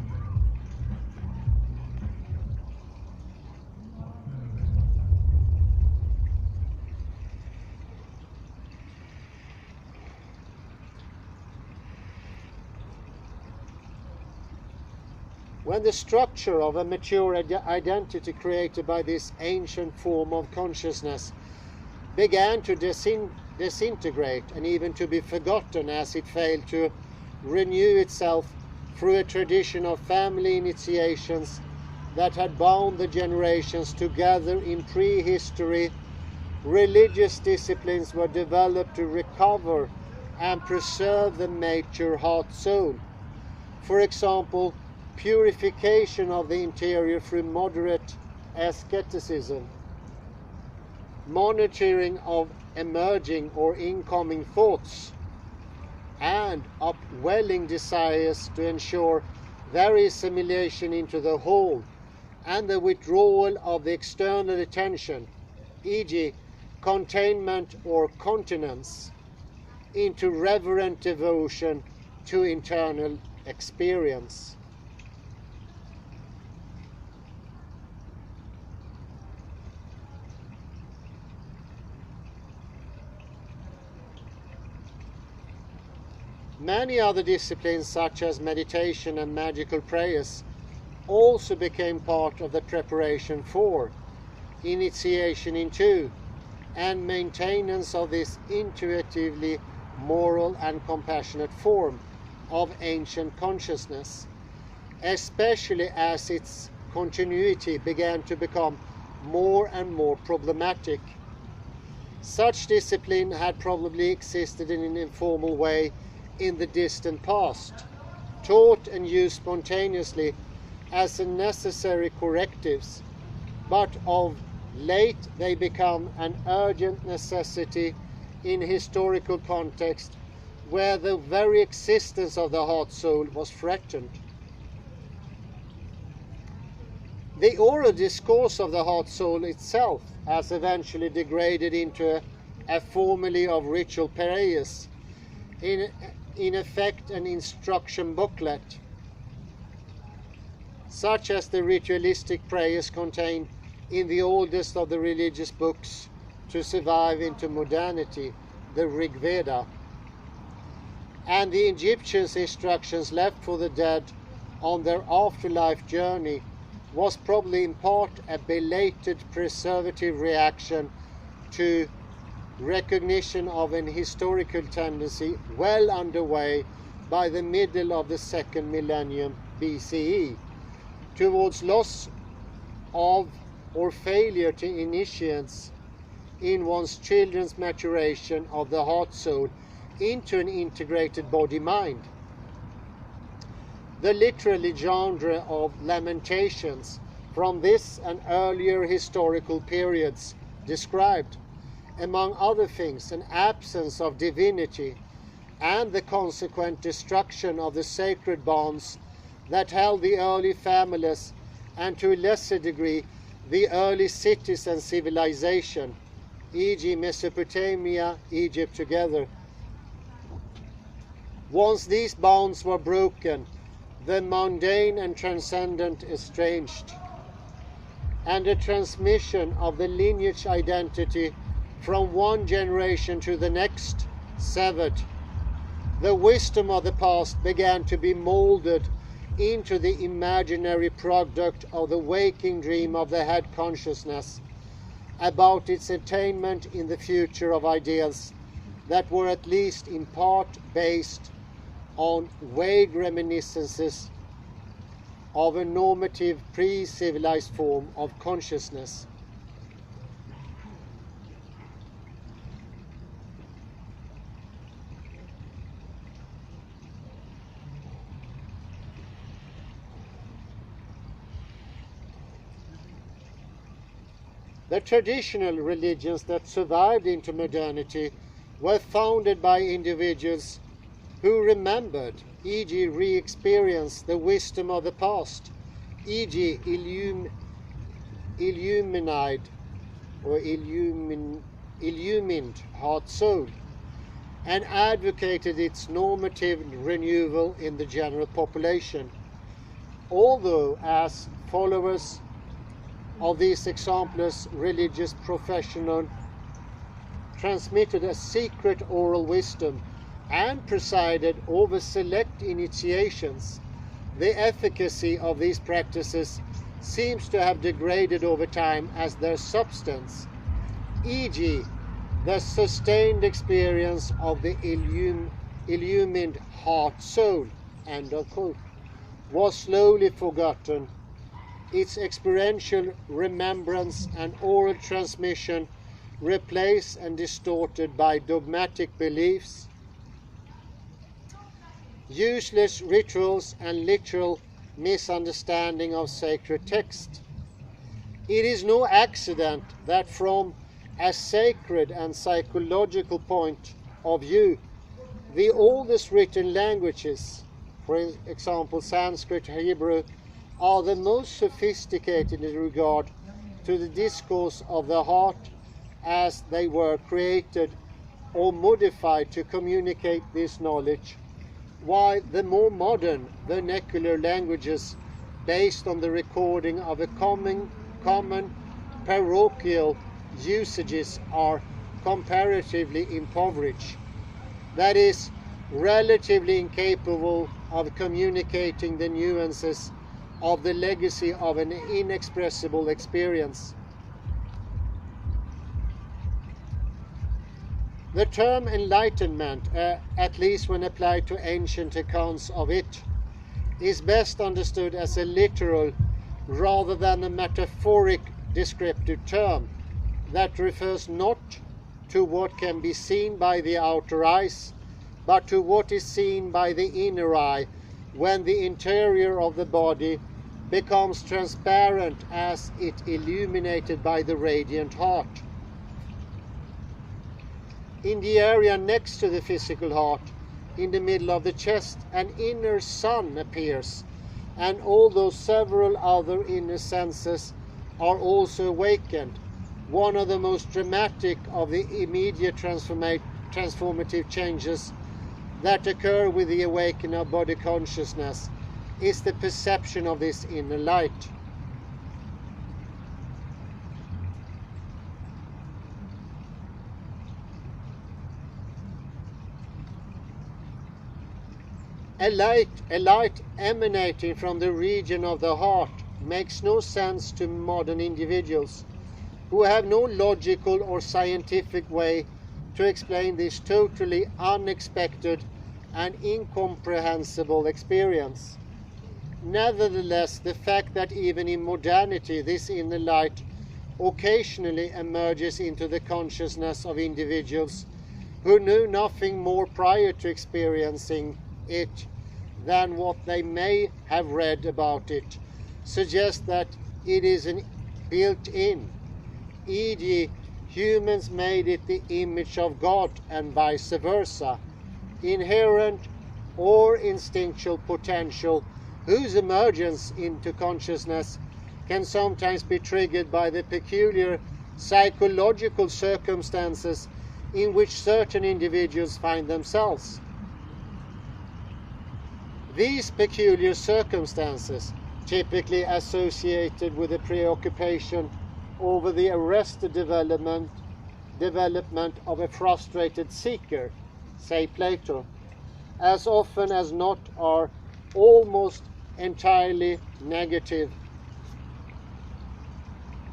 When the structure of a mature identity created by this ancient form of consciousness began to disintegrate and even to be forgotten as it failed to renew itself through a tradition of family initiations that had bound the generations together in prehistory, religious disciplines were developed to recover and preserve the mature heart soul. For example, purification of the interior through moderate asceticism, monitoring of emerging or incoming thoughts, and upwelling desires to ensure their assimilation into the whole, and the withdrawal of the external attention, e.g. containment or continence, into reverent devotion to internal experience. Many other disciplines such as meditation and magical prayers also became part of the preparation for, initiation into, and maintenance of this intuitively moral and compassionate form of ancient consciousness, especially as its continuity began to become more and more problematic. Such discipline had probably existed in an informal way in the distant past, taught and used spontaneously as a necessary correctives, but of late they become an urgent necessity in historical context where the very existence of the heart soul was threatened. The oral discourse of the heart soul itself has eventually degraded into a formulae of ritual prayers, in effect an instruction booklet, such as the ritualistic prayers contained in the oldest of the religious books to survive into modernity, the Rig Veda, and the Egyptians' instructions left for the dead on their afterlife journey was probably in part a belated preservative reaction to recognition of an historical tendency well underway by the middle of the second millennium BCE towards loss of or failure to initiates in one's children's maturation of the heart soul into an integrated body-mind. The literary genre of lamentations from this and earlier historical periods described, among other things, an absence of divinity and the consequent destruction of the sacred bonds that held the early families and to a lesser degree the early cities and civilization, e.g. Mesopotamia, Egypt together. Once these bonds were broken, the mundane and transcendent estranged, and the transmission of the lineage identity from one generation to the next severed. The wisdom of the past began to be molded into the imaginary product of the waking dream of the head consciousness about its attainment in the future of ideals that were at least in part based on vague reminiscences of a normative pre-civilized form of consciousness. The traditional religions that survived into modernity were founded by individuals who remembered, e.g. re-experienced the wisdom of the past, e.g. illumined heart soul, and advocated its normative renewal in the general population. Although as followers of these exemplars religious professionals transmitted a secret oral wisdom and presided over select initiations, the efficacy of these practices seems to have degraded over time as their substance, e.g. the sustained experience of the illumined heart soul, end of quote, was slowly forgotten, its experiential remembrance and oral transmission replaced and distorted by dogmatic beliefs, useless rituals and literal misunderstanding of sacred text. It is no accident that from a sacred and psychological point of view, the oldest written languages, for example Sanskrit, Hebrew, are the most sophisticated in regard to the discourse of the heart, as they were created or modified to communicate this knowledge, while the more modern vernacular languages based on the recording of a common parochial usages are comparatively impoverished. That is, relatively incapable of communicating the nuances of the legacy of an inexpressible experience. The term enlightenment, at least when applied to ancient accounts of it, is best understood as a literal rather than a metaphoric descriptive term that refers not to what can be seen by the outer eyes, but to what is seen by the inner eye when the interior of the body becomes transparent as it illuminated by the radiant heart. In the area next to the physical heart, in the middle of the chest, an inner sun appears, and although several other inner senses are also awakened, one of the most dramatic of the immediate transformative changes that occur with the awakening of body consciousness is the perception of this inner light. A light emanating from the region of the heart makes no sense to modern individuals who have no logical or scientific way to explain this totally unexpected and incomprehensible experience. Nevertheless, the fact that even in modernity this inner light occasionally emerges into the consciousness of individuals who knew nothing more prior to experiencing it than what they may have read about it suggests that it is an built-in, e.g. humans made it the image of God and vice versa, inherent or instinctual potential whose emergence into consciousness can sometimes be triggered by the peculiar psychological circumstances in which certain individuals find themselves. These peculiar circumstances, typically associated with a preoccupation over the arrested development of a frustrated seeker, say Plato, as often as not are almost entirely negative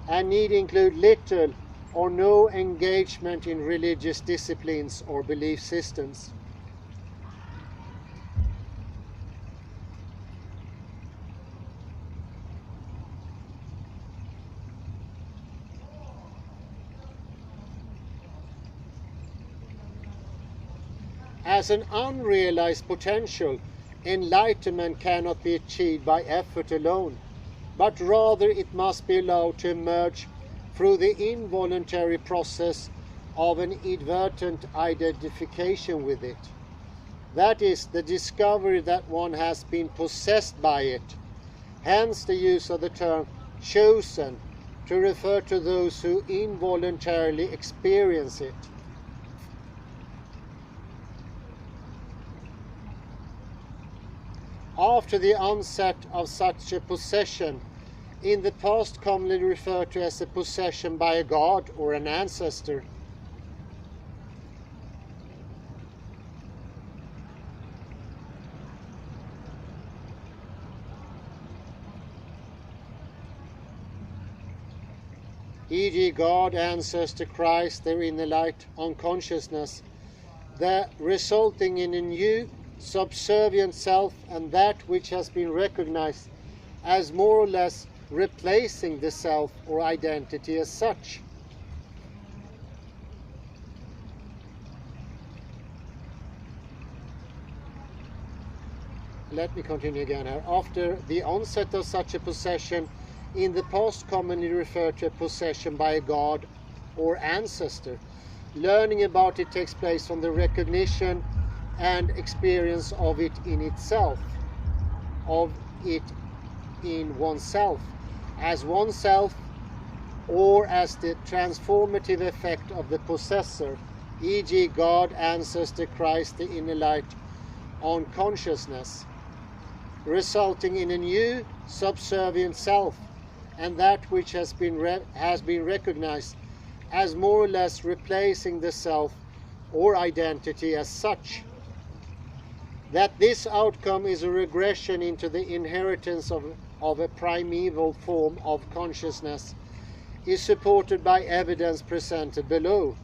and need include little or no engagement in religious disciplines or belief systems. As an unrealized potential, enlightenment cannot be achieved by effort alone, but rather it must be allowed to emerge through the involuntary process of an inadvertent identification with it. That is, the discovery that one has been possessed by it. Hence the use of the term chosen to refer to those who involuntarily experience it. After the onset of such a possession, in the past commonly referred to as a possession by a god or an ancestor, e.g. God, ancestor, Christ, their inner light, unconsciousness, the resulting in a new subservient self and that which has been recognized as more or less replacing the self or identity as such. Let me continue again here. After the onset of such a possession, in the past commonly referred to a possession by a god or ancestor, learning about it takes place from the recognition and experience of it in itself, of it in oneself, as oneself, or as the transformative effect of the possessor, e.g. God, ancestor, Christ, the inner light, on consciousness, resulting in a new subservient self, and that which has been recognized as more or less replacing the self or identity as such. That this outcome is a regression into the inheritance of a primeval form of consciousness is supported by evidence presented below,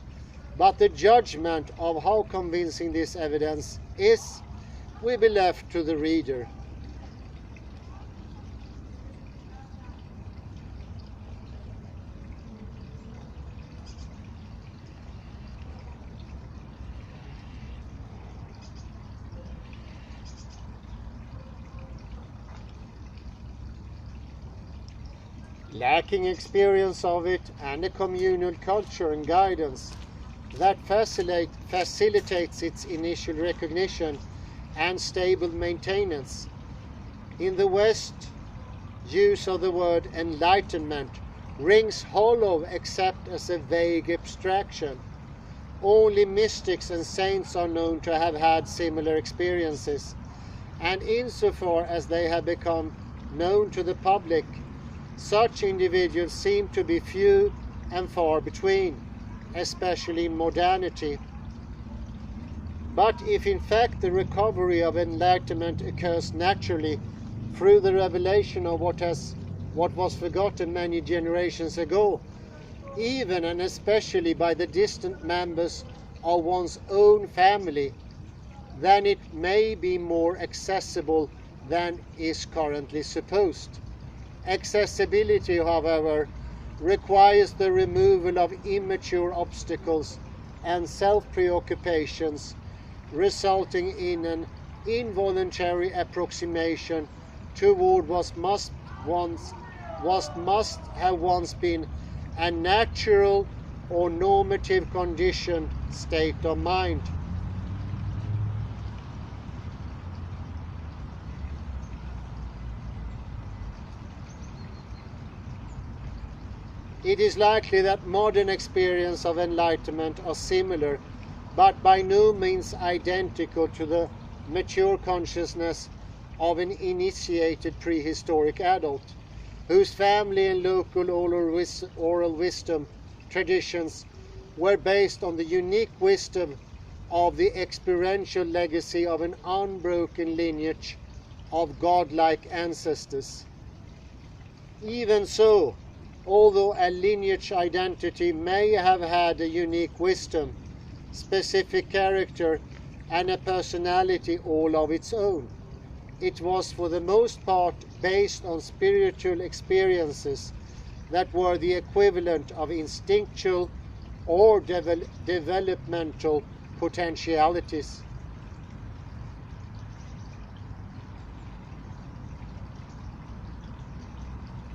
but the judgment of how convincing this evidence is will be left to the reader. Lacking experience of it and a communal culture and guidance that facilitates its initial recognition and stable maintenance. In the West, use of the word enlightenment rings hollow except as a vague abstraction. Only mystics and saints are known to have had similar experiences, and insofar as they have become known to the public, such individuals seem to be few and far between, especially in modernity. But if in fact the recovery of enlightenment occurs naturally through the revelation of what was forgotten many generations ago, even and especially by the distant members of one's own family, then it may be more accessible than is currently supposed. Accessibility, however, requires the removal of immature obstacles and self-preoccupations, resulting in an involuntary approximation toward what must have once been a natural or normative condition state of mind. It is likely that modern experience of enlightenment are similar, but by no means identical to the mature consciousness of an initiated prehistoric adult, whose family and local oral wisdom traditions were based on the unique wisdom of the experiential legacy of an unbroken lineage of godlike ancestors. Even so, although a lineage identity may have had a unique wisdom, specific character, and a personality all of its own, it was for the most part based on spiritual experiences that were the equivalent of instinctual or developmental potentialities.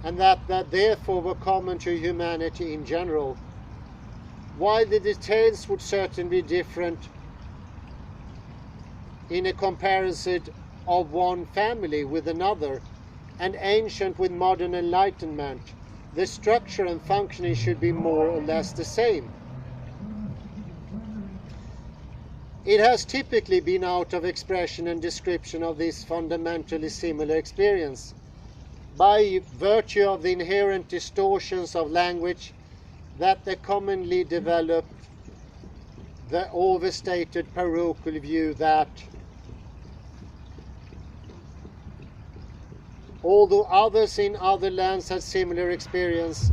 And that therefore were common to humanity in general. While the details would certainly be different in a comparison of one family with another, and ancient with modern enlightenment, the structure and functioning should be more or less the same. It has typically been out of expression and description of this fundamentally similar experience, by virtue of the inherent distortions of language that they commonly develop the overstated parochial view that, although others in other lands had similar experience,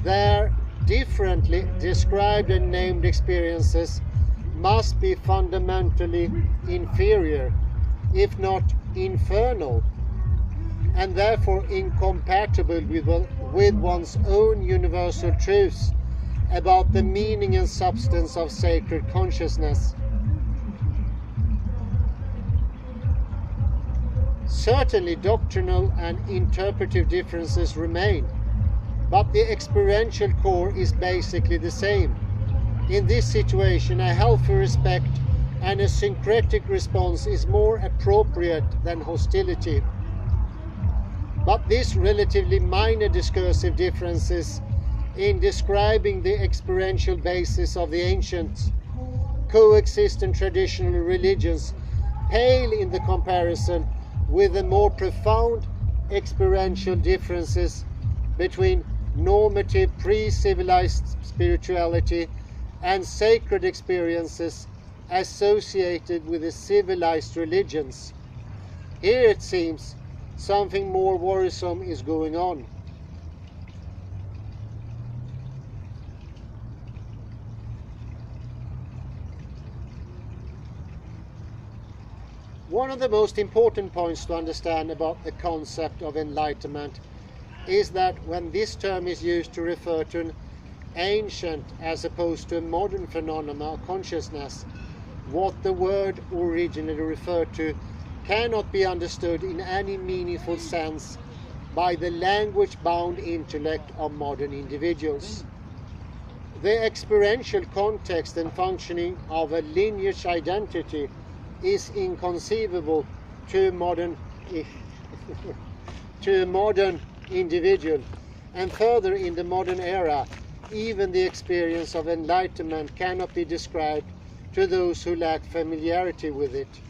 their differently described and named experiences must be fundamentally inferior, if not infernal, and therefore incompatible with one's own universal truths about the meaning and substance of sacred consciousness. Certainly doctrinal and interpretive differences remain, but the experiential core is basically the same. In this situation, a healthy respect and a syncretic response is more appropriate than hostility. But these relatively minor discursive differences in describing the experiential basis of the ancient coexistent traditional religions pale in the comparison with the more profound experiential differences between normative pre-civilized spirituality and sacred experiences associated with the civilized religions. Here it seems something more worrisome is going on. One of the most important points to understand about the concept of enlightenment is that when this term is used to refer to an ancient as opposed to a modern phenomenon of consciousness, what the word originally referred to cannot be understood in any meaningful sense by the language-bound intellect of modern individuals. The experiential context and functioning of a lineage identity is inconceivable to a modern individual, and further, in the modern era, even the experience of enlightenment cannot be described to those who lack familiarity with it.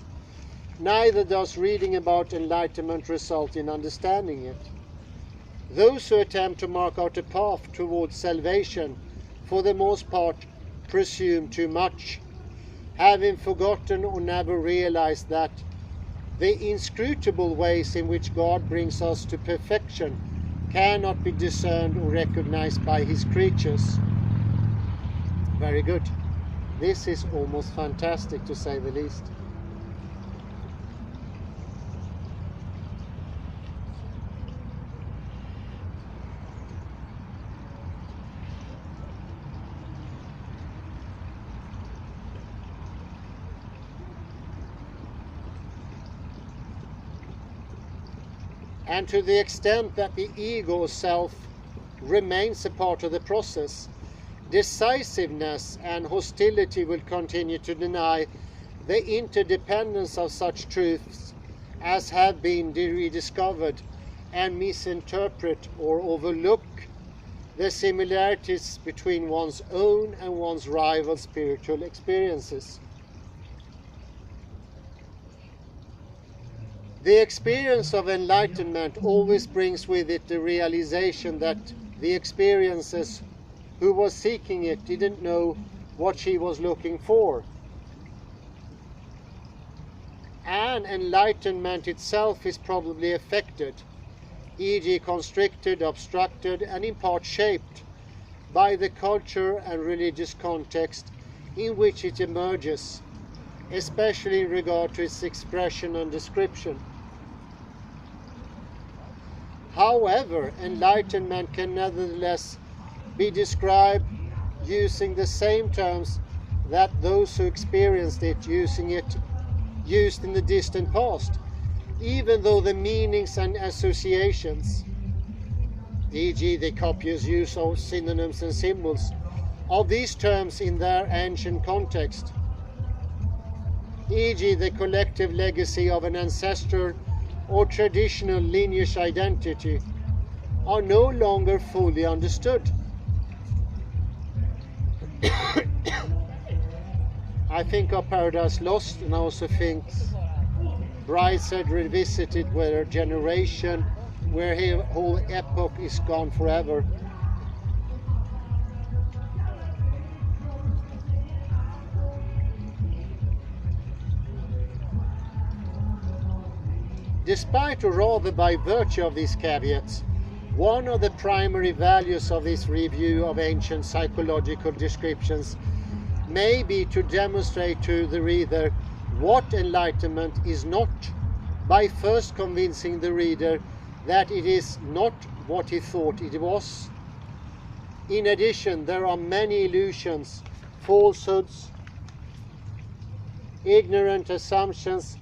Neither does reading about enlightenment result in understanding it. Those who attempt to mark out a path towards salvation, for the most part, presume too much, having forgotten or never realized that the inscrutable ways in which God brings us to perfection cannot be discerned or recognized by his creatures. Very good. This is almost fantastic, to say the least. And to the extent that the ego self remains a part of the process, decisiveness and hostility will continue to deny the interdependence of such truths as have been rediscovered, and misinterpret or overlook the similarities between one's own and one's rival spiritual experiences. The experience of enlightenment always brings with it the realization that the experiences who was seeking it didn't know what she was looking for. And enlightenment itself is probably affected, e.g. constricted, obstructed, and in part shaped by the culture and religious context in which it emerges, especially in regard to its expression and description. However, enlightenment can nevertheless be described using the same terms that those who experienced it used in the distant past, even though the meanings and associations, e.g. the copious use of synonyms and symbols, of these terms in their ancient context, e.g. the collective legacy of an ancestor or traditional lineage identity, are no longer fully understood. I think of Paradise Lost, and I also think Brideshead Revisited, where a generation, where a whole epoch is gone forever. Despite, or rather by virtue of these caveats, one of the primary values of this review of ancient psychological descriptions may be to demonstrate to the reader what enlightenment is not, by first convincing the reader that it is not what he thought it was. In addition, there are many illusions, falsehoods, ignorant assumptions,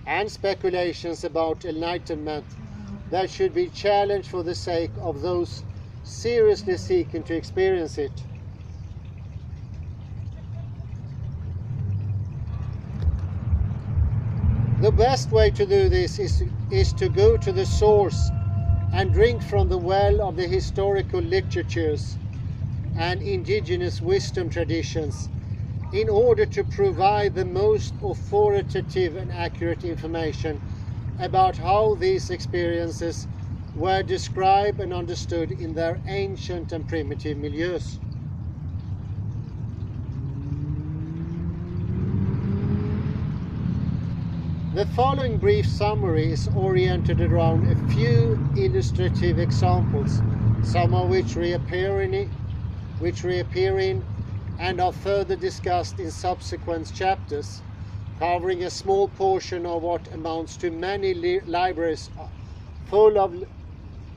and speculations about enlightenment that should be challenged for the sake of those seriously seeking to experience it. The best way to do this is to go to the source and drink from the well of the historical literatures and indigenous wisdom traditions, in order to provide the most authoritative and accurate information about how these experiences were described and understood in their ancient and primitive milieus. The following brief summary is oriented around a few illustrative examples, some of which reappear in and are further discussed in subsequent chapters, covering a small portion of what amounts to many libraries full of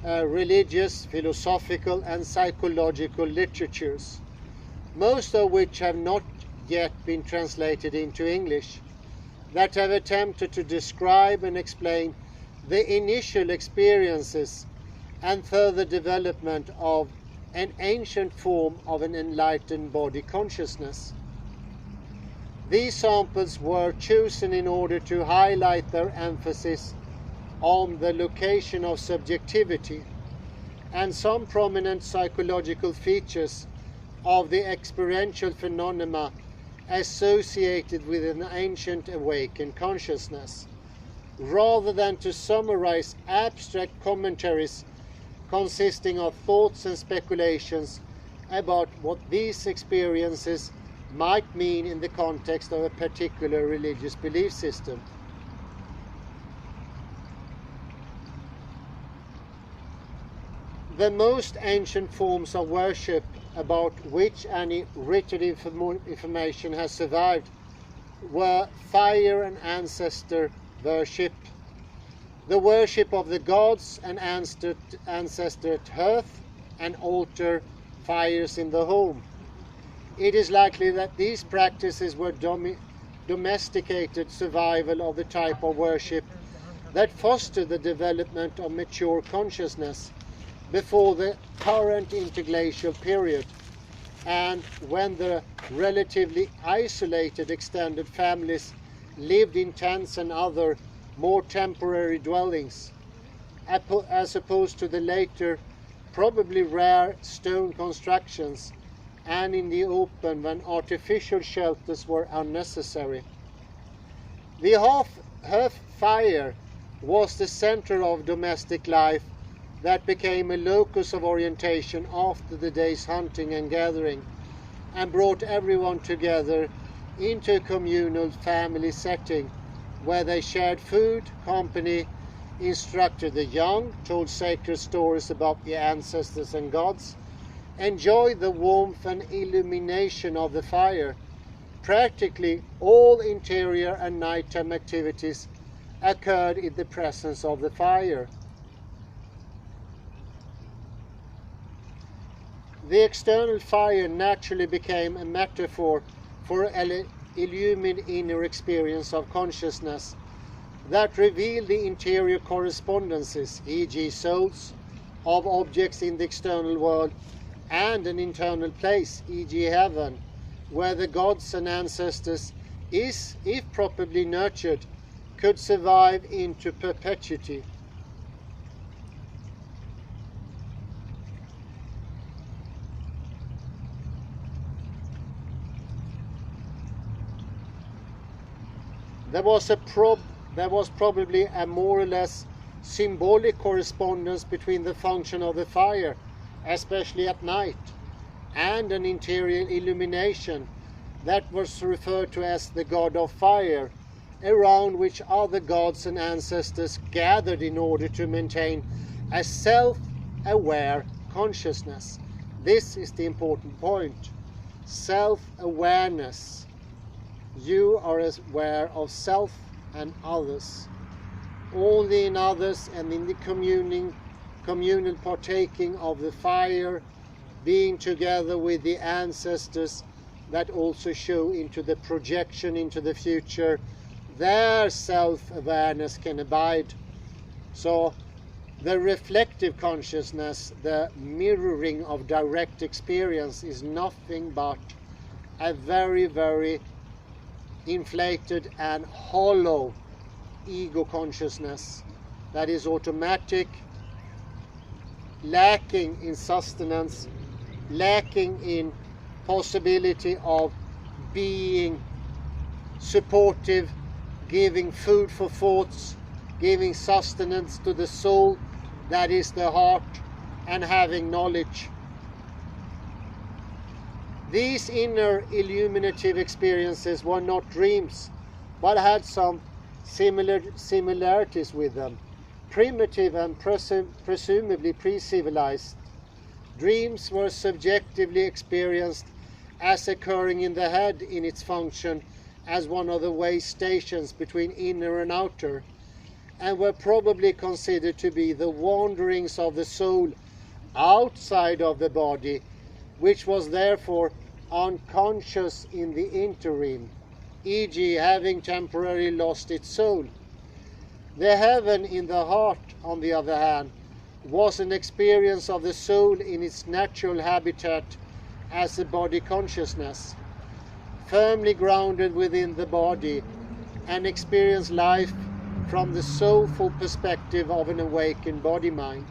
religious, philosophical and psychological literatures, most of which have not yet been translated into English, that have attempted to describe and explain the initial experiences and further development of an ancient form of an enlightened body consciousness. These samples were chosen in order to highlight their emphasis on the location of subjectivity and some prominent psychological features of the experiential phenomena associated with an ancient awakened consciousness, rather than to summarize abstract commentaries consisting of thoughts and speculations about what these experiences might mean in the context of a particular religious belief system. The most ancient forms of worship about which any written information has survived were fire and ancestor worship, the worship of the gods and ancestor at hearth, and altar fires in the home. It is likely that these practices were domesticated survival of the type of worship that fostered the development of mature consciousness before the current interglacial period, and when the relatively isolated extended families lived in tents and other more temporary dwellings, as opposed to the later, probably rare stone constructions and in the open when artificial shelters were unnecessary. The hearth fire was the center of domestic life that became a locus of orientation after the day's hunting and gathering, and brought everyone together into a communal family setting where they shared food, company, instructed the young, told sacred stories about the ancestors and gods, enjoyed the warmth and illumination of the fire. Practically all interior and nighttime activities occurred in the presence of the fire. The external fire naturally became a metaphor for an illumined inner experience of consciousness that revealed the interior correspondences, e.g. souls, of objects in the external world, and an internal place, e.g. heaven, where the gods and ancestors, if properly nurtured, could survive into perpetuity. There was probably a more or less symbolic correspondence between the function of the fire, especially at night, and an interior illumination that was referred to as the god of fire, around which other gods and ancestors gathered in order to maintain a self-aware consciousness. This is the important point. Self-awareness. You are aware of self and others. Only in others and in the communal partaking of the fire, being together with the ancestors that also show into the projection into the future, their self-awareness can abide. So the reflective consciousness, the mirroring of direct experience, is nothing but a very, very inflated and hollow ego consciousness that is automatic, lacking in sustenance, lacking in possibility of being supportive, giving food for thoughts, giving sustenance to the soul, that is the heart, and having knowledge. These inner illuminative experiences were not dreams, but had some similarities with them, primitive and presumably pre-civilized. Dreams were subjectively experienced as occurring in the head in its function as one of the way stations between inner and outer, and were probably considered to be the wanderings of the soul outside of the body, which was therefore unconscious in the interim, e.g. having temporarily lost its soul. The heaven in the heart, on the other hand, was an experience of the soul in its natural habitat as a body consciousness, firmly grounded within the body, and experienced life from the soulful perspective of an awakened body-mind.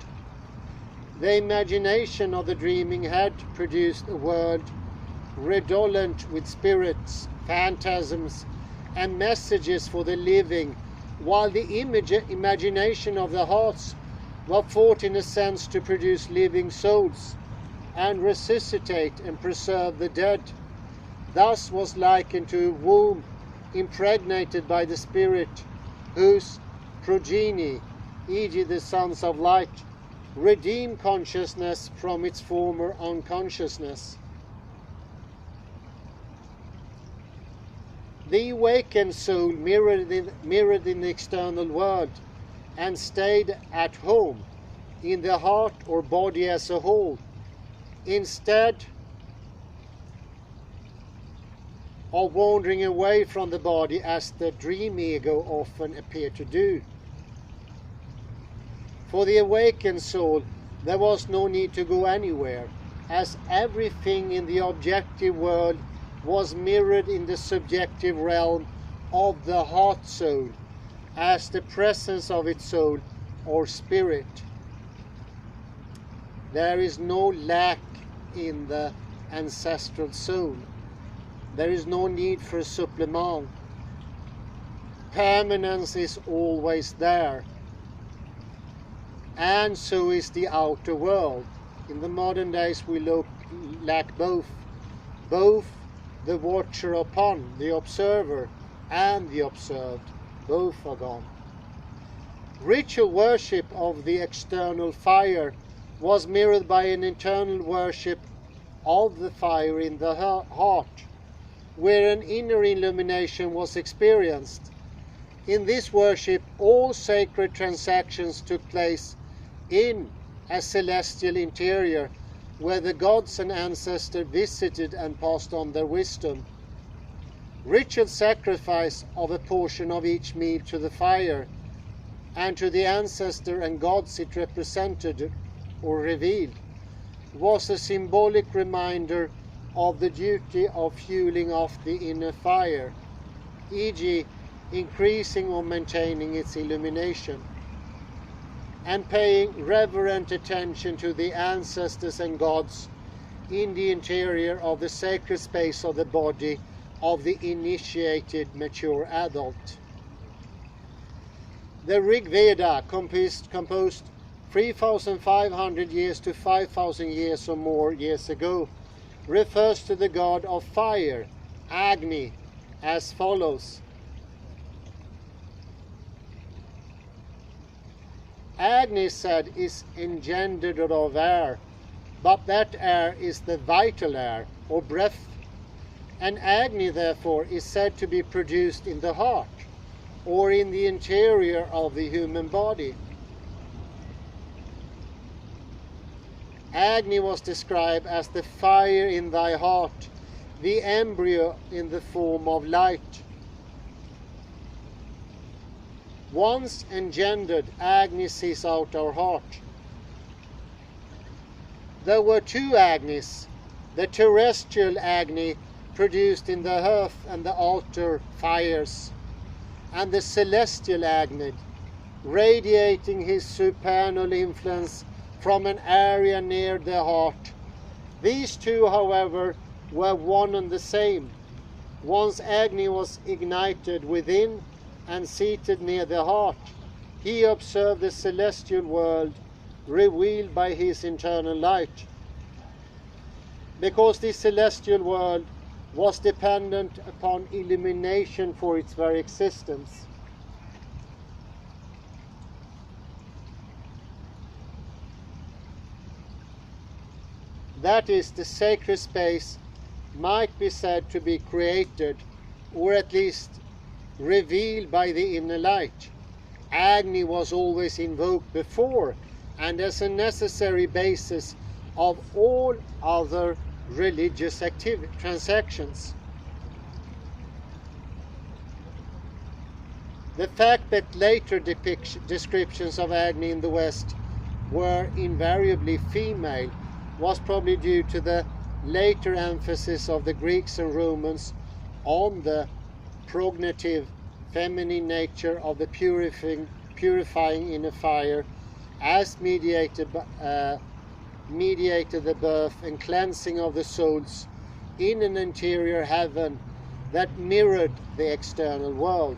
The imagination of the dreaming head produced a world redolent with spirits, phantasms, and messages for the living, while the imagination of the hearts were thought in a sense to produce living souls and resuscitate and preserve the dead. Thus was likened to a womb impregnated by the spirit, whose progeny, e.g. the sons of light, redeem consciousness from its former unconsciousness. The awakened soul mirrored in the external world and stayed at home in the heart or body as a whole, instead of wandering away from the body as the dream ego often appeared to do. For the awakened soul, there was no need to go anywhere, as everything in the objective world was mirrored in the subjective realm of the heart soul, as the presence of its soul or spirit. There is no lack in the ancestral soul. There is no need for supplement. Permanence is always there. And so is the outer world. In the modern days we lack both. Both the watcher upon, the observer, and the observed. Both are gone. Ritual worship of the external fire was mirrored by an internal worship of the fire in the heart, where an inner illumination was experienced. In this worship, all sacred transactions took place in a celestial interior, where the gods and ancestors visited and passed on their wisdom. Ritual sacrifice of a portion of each meal to the fire, and to the ancestor and gods it represented or revealed, was a symbolic reminder of the duty of fueling off the inner fire, e.g. increasing or maintaining its illumination, and paying reverent attention to the ancestors and gods in the interior of the sacred space of the body of the initiated mature adult. The Rig Veda, composed 3,500 years to 5,000 years or more years ago, refers to the god of fire, Agni, as follows. Agni, said, is engendered of air, but that air is the vital air, or breath, and Agni, therefore, is said to be produced in the heart, or in the interior of the human body. Agni was described as the fire in thy heart, the embryo in the form of light. Once engendered, Agni sees out our heart. There were two Agnis, the terrestrial Agni produced in the earth and the altar fires, and the celestial Agni, radiating his supernal influence from an area near the heart. These two, however, were one and the same. Once Agni was ignited within and seated near the heart, he observed the celestial world revealed by his internal light. Because this celestial world was dependent upon illumination for its very existence, that is, the sacred space, might be said to be created, or at least revealed by the inner light. Agni was always invoked before and as a necessary basis of all other religious transactions. The fact that later descriptions of Agni in the West were invariably female was probably due to the later emphasis of the Greeks and Romans on the prognative feminine nature of the purifying inner fire, as mediated the birth and cleansing of the souls in an interior heaven that mirrored the external world.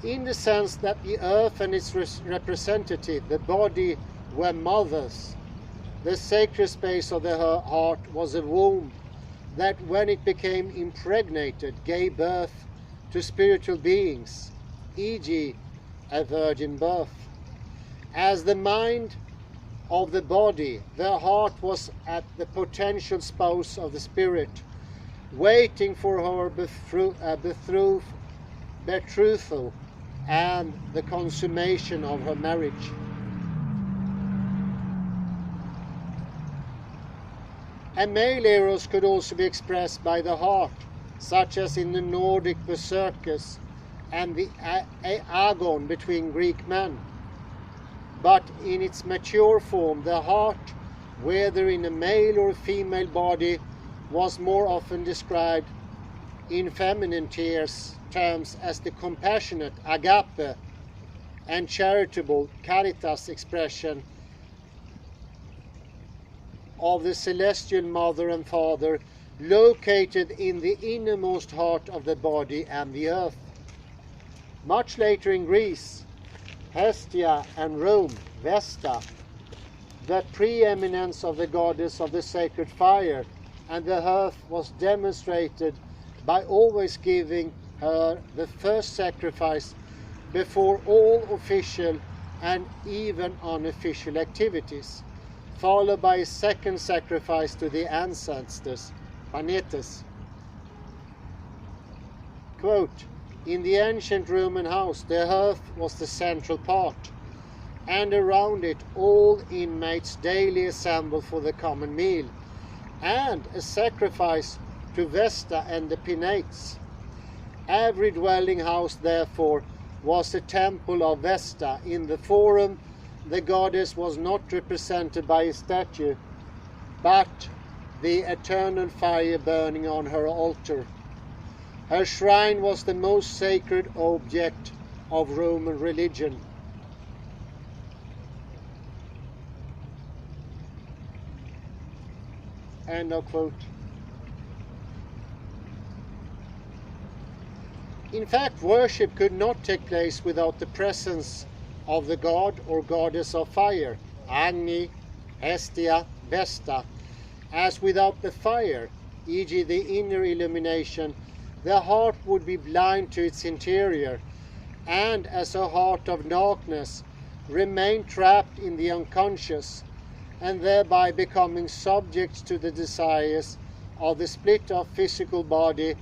In the sense that the earth and its representative, the body, were mothers, the sacred space of the heart was a womb that, when it became impregnated, gave birth to spiritual beings, e.g., a virgin birth. As the mind of the body, the heart was at the potential spouse of the spirit, waiting for her betrothal and the consummation of her marriage. A male eros could also be expressed by the heart, such as in the Nordic berserkers and the agon between Greek men. But in its mature form, the heart, whether in a male or female body, was more often described in feminine terms as the compassionate agape and charitable caritas expression of the celestial mother and father, located in the innermost heart of the body and the earth. Much later in Greece, Hestia, and Rome, Vesta, the preeminence of the goddess of the sacred fire and the hearth was demonstrated by always giving her the first sacrifice before all official and even unofficial activities, followed by a second sacrifice to the ancestors, Panetes. Quote, in the ancient Roman house, the hearth was the central part, and around it all inmates daily assembled for the common meal, and a sacrifice to Vesta and the Penates. Every dwelling house, therefore, was a temple of Vesta. In the forum, the goddess was not represented by a statue, but the eternal fire burning on her altar. Her shrine was the most sacred object of Roman religion. End of quote. In fact, worship could not take place without the presence of the god or goddess of fire, Agni, Hestia, Vesta, as without the fire, e.g. the inner illumination, the heart would be blind to its interior, and as a heart of darkness, remain trapped in the unconscious, and thereby becoming subject to the desires of the split-off physical body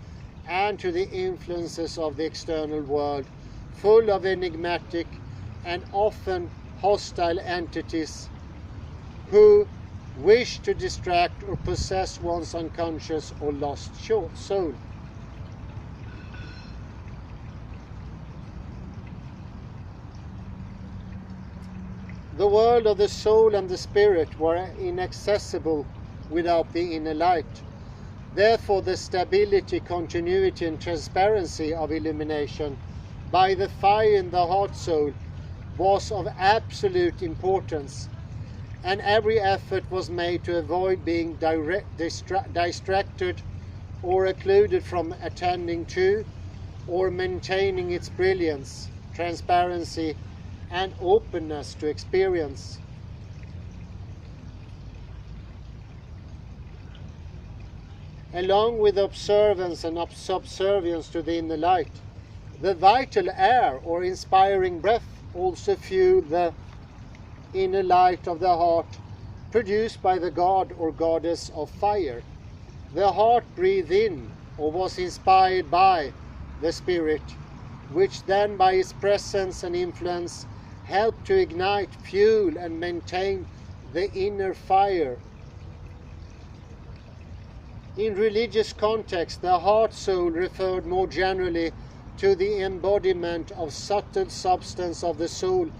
and to the influences of the external world, full of enigmatic and often hostile entities who wish to distract or possess one's unconscious or lost soul. The world of the soul and the spirit were inaccessible without the inner light. Therefore, the stability, continuity, and transparency of illumination by the fire in the heart soul was of absolute importance, and every effort was made to avoid being distracted or occluded from attending to or maintaining its brilliance, transparency, and openness to experience. Along with observance and subservience to the inner light, the vital air or inspiring breath also fueled the inner light of the heart produced by the god or goddess of fire. The heart breathed in, or was inspired by, the spirit, which then by its presence and influence helped to ignite, fuel and maintain the inner fire. In religious context, the heart soul referred more generally to the embodiment of subtle substance of the soul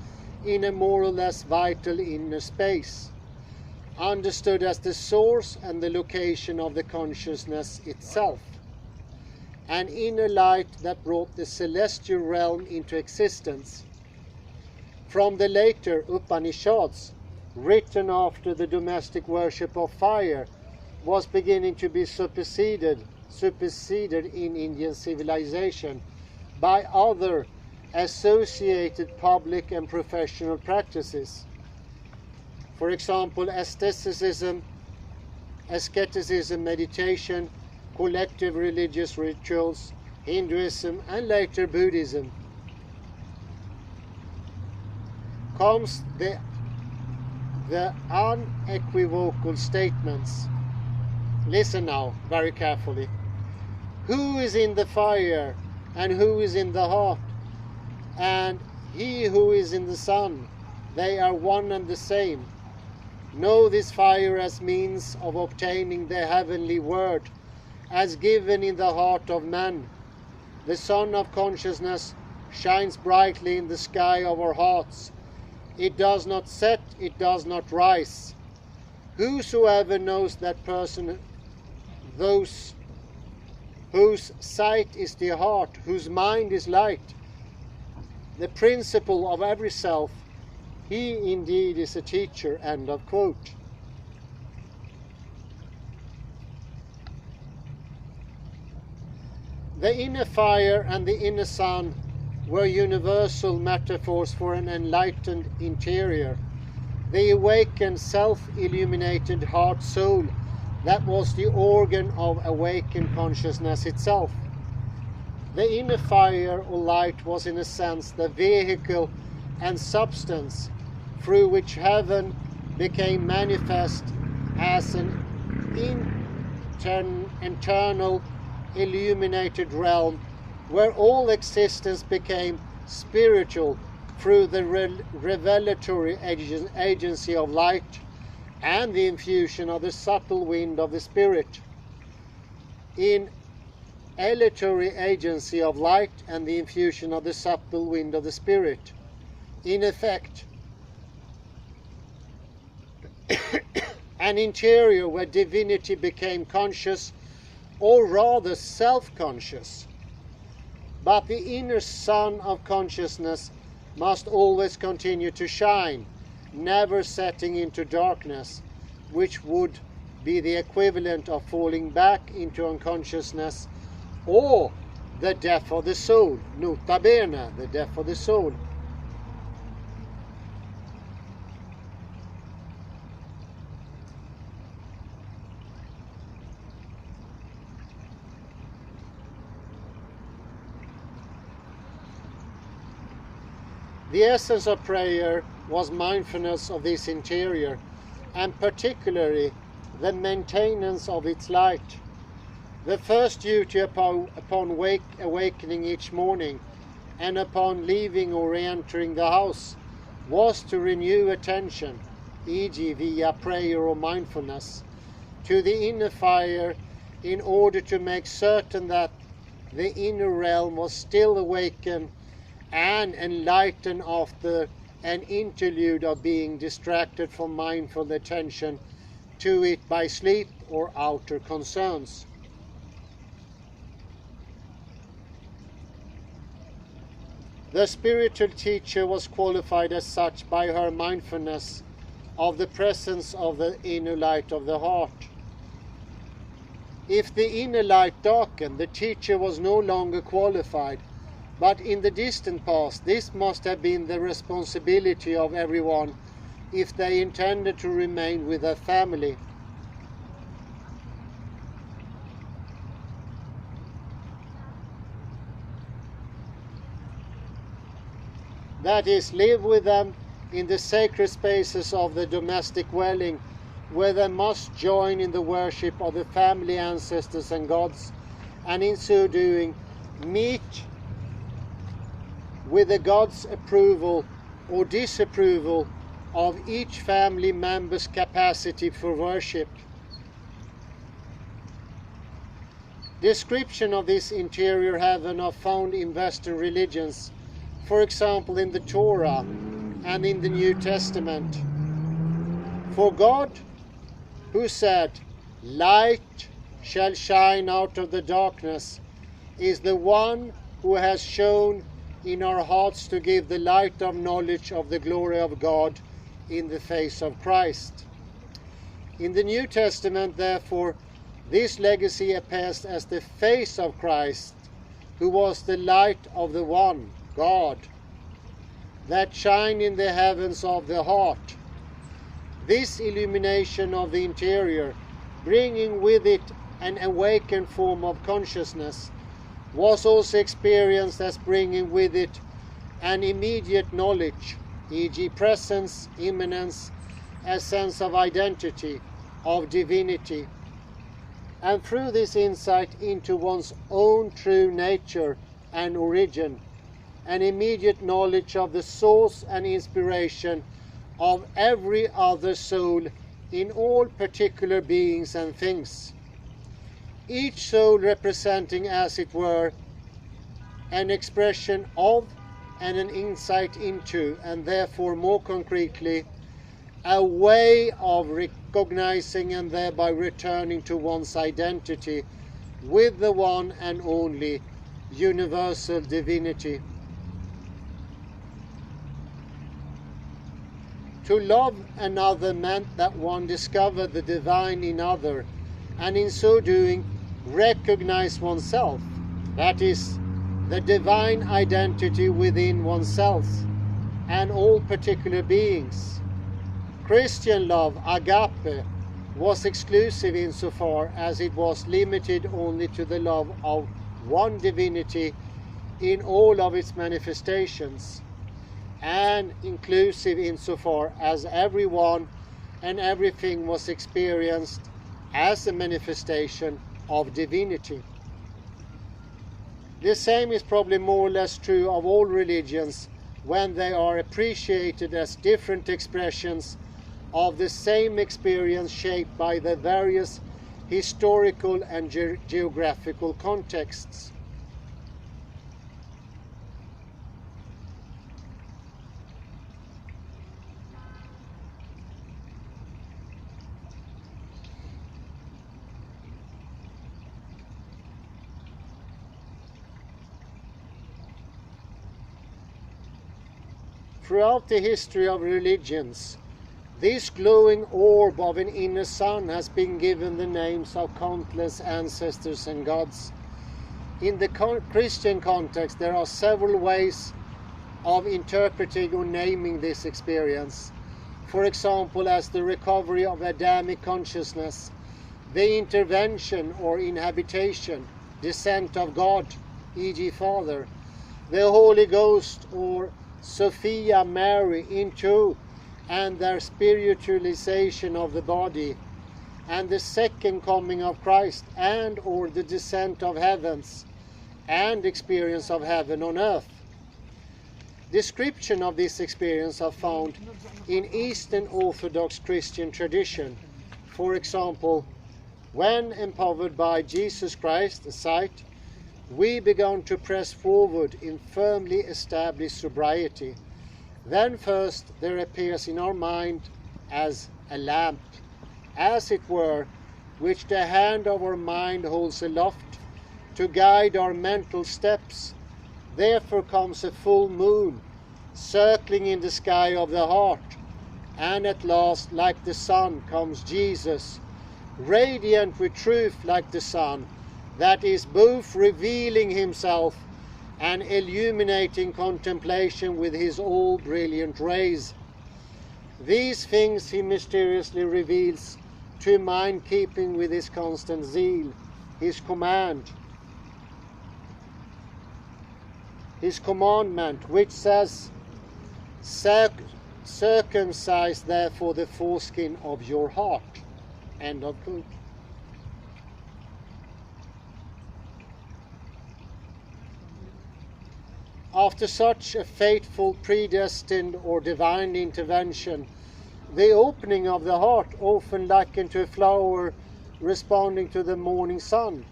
in a more or less vital inner space, understood as the source and the location of the consciousness itself, an inner light that brought the celestial realm into existence. From the later Upanishads, written after the domestic worship of fire was beginning to be superseded in Indian civilization by other associated public and professional practices. For example, asceticism, meditation, collective religious rituals, Hinduism, and later Buddhism, comes the unequivocal statements. Listen now very carefully. Who is in the fire and who is in the heart? And he who is in the sun, they are one and the same. Know this fire as means of obtaining the heavenly word, as given in the heart of man. The sun of consciousness shines brightly in the sky of our hearts. It does not set, it does not rise. Whosoever knows that person, those whose sight is the heart, whose mind is light, the principle of every self, he indeed is a teacher. End of quote. The inner fire and the inner sun were universal metaphors for an enlightened interior, the awakened self-illuminated heart-soul that was the organ of awakened consciousness itself. The inner fire or light was in a sense the vehicle and substance through which heaven became manifest as an internal illuminated realm where all existence became spiritual through the revelatory agency of light and the infusion of the subtle wind of the spirit. In aleatory agency of light and the infusion of the subtle wind of the spirit. In effect, an interior where divinity became conscious, or rather self-conscious. But the inner sun of consciousness must always continue to shine, never setting into darkness, which would be the equivalent of falling back into unconsciousness or the death of the soul, nota bene, the death of the soul. The essence of prayer was mindfulness of this interior, and particularly the maintenance of its light. The first duty upon awakening each morning and upon leaving or re-entering the house was to renew attention, e.g. via prayer or mindfulness, to the inner fire in order to make certain that the inner realm was still awakened and enlightened after an interlude of being distracted from mindful attention to it by sleep or outer concerns. The spiritual teacher was qualified as such by her mindfulness of the presence of the inner light of the heart. If the inner light darkened, the teacher was no longer qualified, but in the distant past this must have been the responsibility of everyone if they intended to remain with their family. That is, live with them in the sacred spaces of the domestic dwelling where they must join in the worship of the family ancestors and gods, and in so doing meet with the God's approval or disapproval of each family member's capacity for worship. Description of this interior heaven are found in Western religions, for example in the Torah and in the New Testament. For God, who said, "Light shall shine out of the darkness," is the one who has shown in our hearts to give the light of knowledge of the glory of God in the face of Christ. In the New Testament, therefore, this legacy appears as the face of Christ, who was the light of the one, God, that shine in the heavens of the heart. This illumination of the interior, bringing with it an awakened form of consciousness, was also experienced as bringing with it an immediate knowledge, e.g. presence, immanence, a sense of identity, of divinity. And through this insight into one's own true nature and origin, an immediate knowledge of the source and inspiration of every other soul in all particular beings and things. Each soul representing, as it were, an expression of and an insight into, and therefore more concretely, a way of recognizing and thereby returning to one's identity with the one and only universal divinity. To love another meant that one discovered the divine in other, and in so doing recognize oneself, that is, the divine identity within oneself and all particular beings. Christian love, agape, was exclusive insofar as it was limited only to the love of one divinity in all of its manifestations, and inclusive insofar as everyone and everything was experienced as a manifestation of divinity. The same is probably more or less true of all religions when they are appreciated as different expressions of the same experience shaped by the various historical and geographical contexts. Throughout the history of religions, this glowing orb of an inner sun has been given the names of countless ancestors and gods. In the Christian context, there are several ways of interpreting or naming this experience. For example, as the recovery of Adamic consciousness, the intervention or inhabitation, descent of God, e.g. Father, the Holy Ghost or Sophia Mary into and their spiritualization of the body, and the second coming of Christ and or the descent of heavens and experience of heaven on earth. Description of this experience are found in Eastern Orthodox Christian tradition. For example, when empowered by Jesus Christ, the sight, we began to press forward in firmly established sobriety. Then first there appears in our mind as a lamp, as it were, which the hand of our mind holds aloft to guide our mental steps. Therefore comes a full moon, circling in the sky of the heart, and at last, like the sun, comes Jesus, radiant with truth like the sun, that is both revealing himself and illuminating contemplation with his all-brilliant rays. These things he mysteriously reveals to mind, keeping with his constant zeal, his commandment, which says, Circumcise therefore the foreskin of your heart. End of quote. After such a fateful, predestined or divine intervention, the opening of the heart, often likened to a flower responding to the morning sun,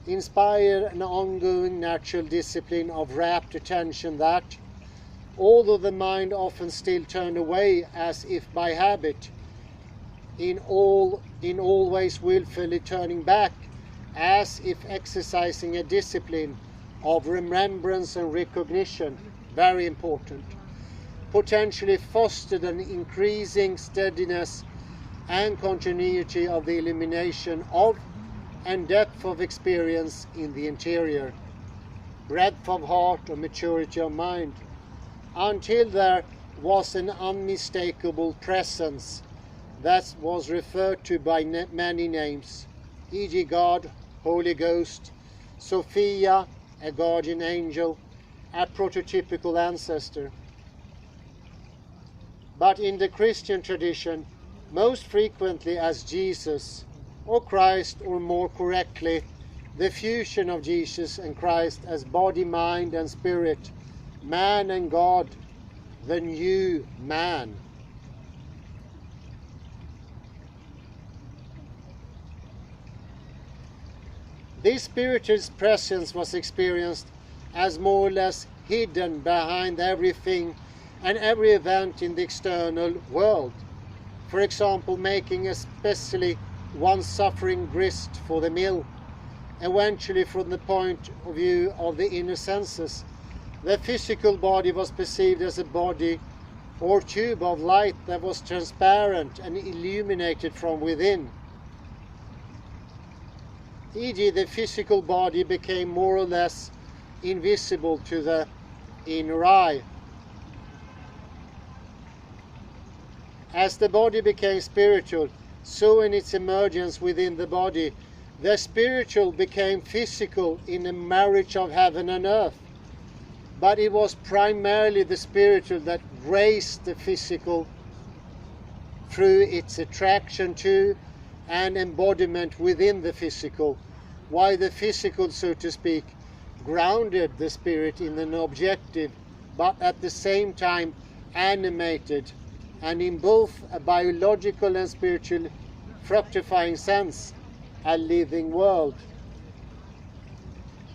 inspired an ongoing natural discipline of rapt attention that, although the mind often still turned away as if by habit, in always willfully turning back, as if exercising a discipline of remembrance and recognition, very important, potentially fostered an increasing steadiness and continuity of the illumination of and depth of experience in the interior, breadth of heart or maturity of mind, until there was an unmistakable presence that was referred to by many names, e.g. God, Holy Ghost, Sophia, a guardian angel, a prototypical ancestor. But in the Christian tradition, most frequently as Jesus or Christ, or more correctly, the fusion of Jesus and Christ as body, mind and spirit, man and God, the new man. This spiritual presence was experienced as more or less hidden behind everything and every event in the external world. For example, making especially one suffering grist for the mill. Eventually, from the point of view of the inner senses, the physical body was perceived as a body or tube of light that was transparent and illuminated from within. E.g., the physical body became more or less invisible to the inner eye. As the body became spiritual, so in its emergence within the body, the spiritual became physical in a marriage of heaven and earth. But it was primarily the spiritual that graced the physical through its attraction to and embodiment within the physical, while the physical, so to speak, grounded the spirit in an objective, but at the same time animated, and in both a biological and spiritual fructifying sense, a living world.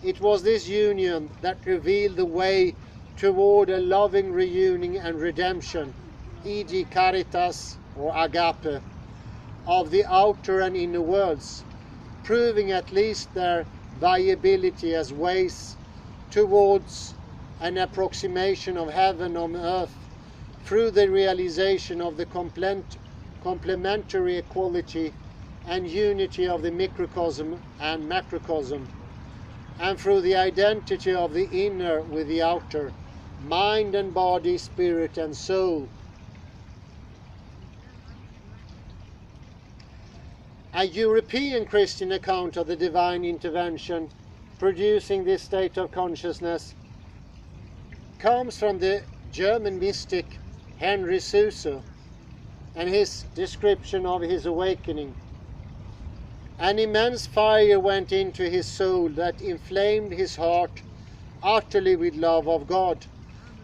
It was this union that revealed the way toward a loving reunion and redemption, e.g. caritas or agape, of the outer and inner worlds, proving at least their viability as ways towards an approximation of heaven on earth through the realization of the complementary equality and unity of the microcosm and macrocosm, and through the identity of the inner with the outer, mind and body, spirit and soul. A European Christian account of the divine intervention producing this state of consciousness comes from the German mystic Henry Suso and his description of his awakening. An immense fire went into his soul that inflamed his heart utterly with love of God.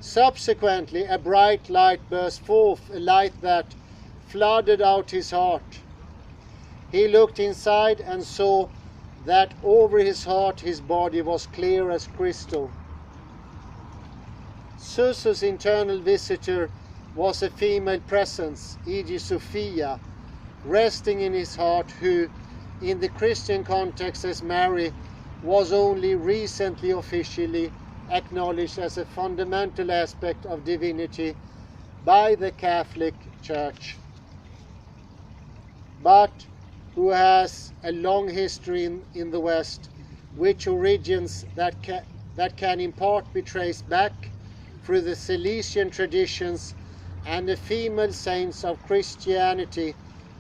Subsequently, a bright light burst forth, a light that flooded out his heart. He looked inside and saw that over his heart his body was clear as crystal. Suso's internal visitor was a female presence, e.g. Sophia, resting in his heart, who, in the Christian context as Mary, was only recently officially acknowledged as a fundamental aspect of divinity by the Catholic Church, but who has a long history in the West, which origins that can in part be traced back through the Cilician traditions and the female saints of Christianity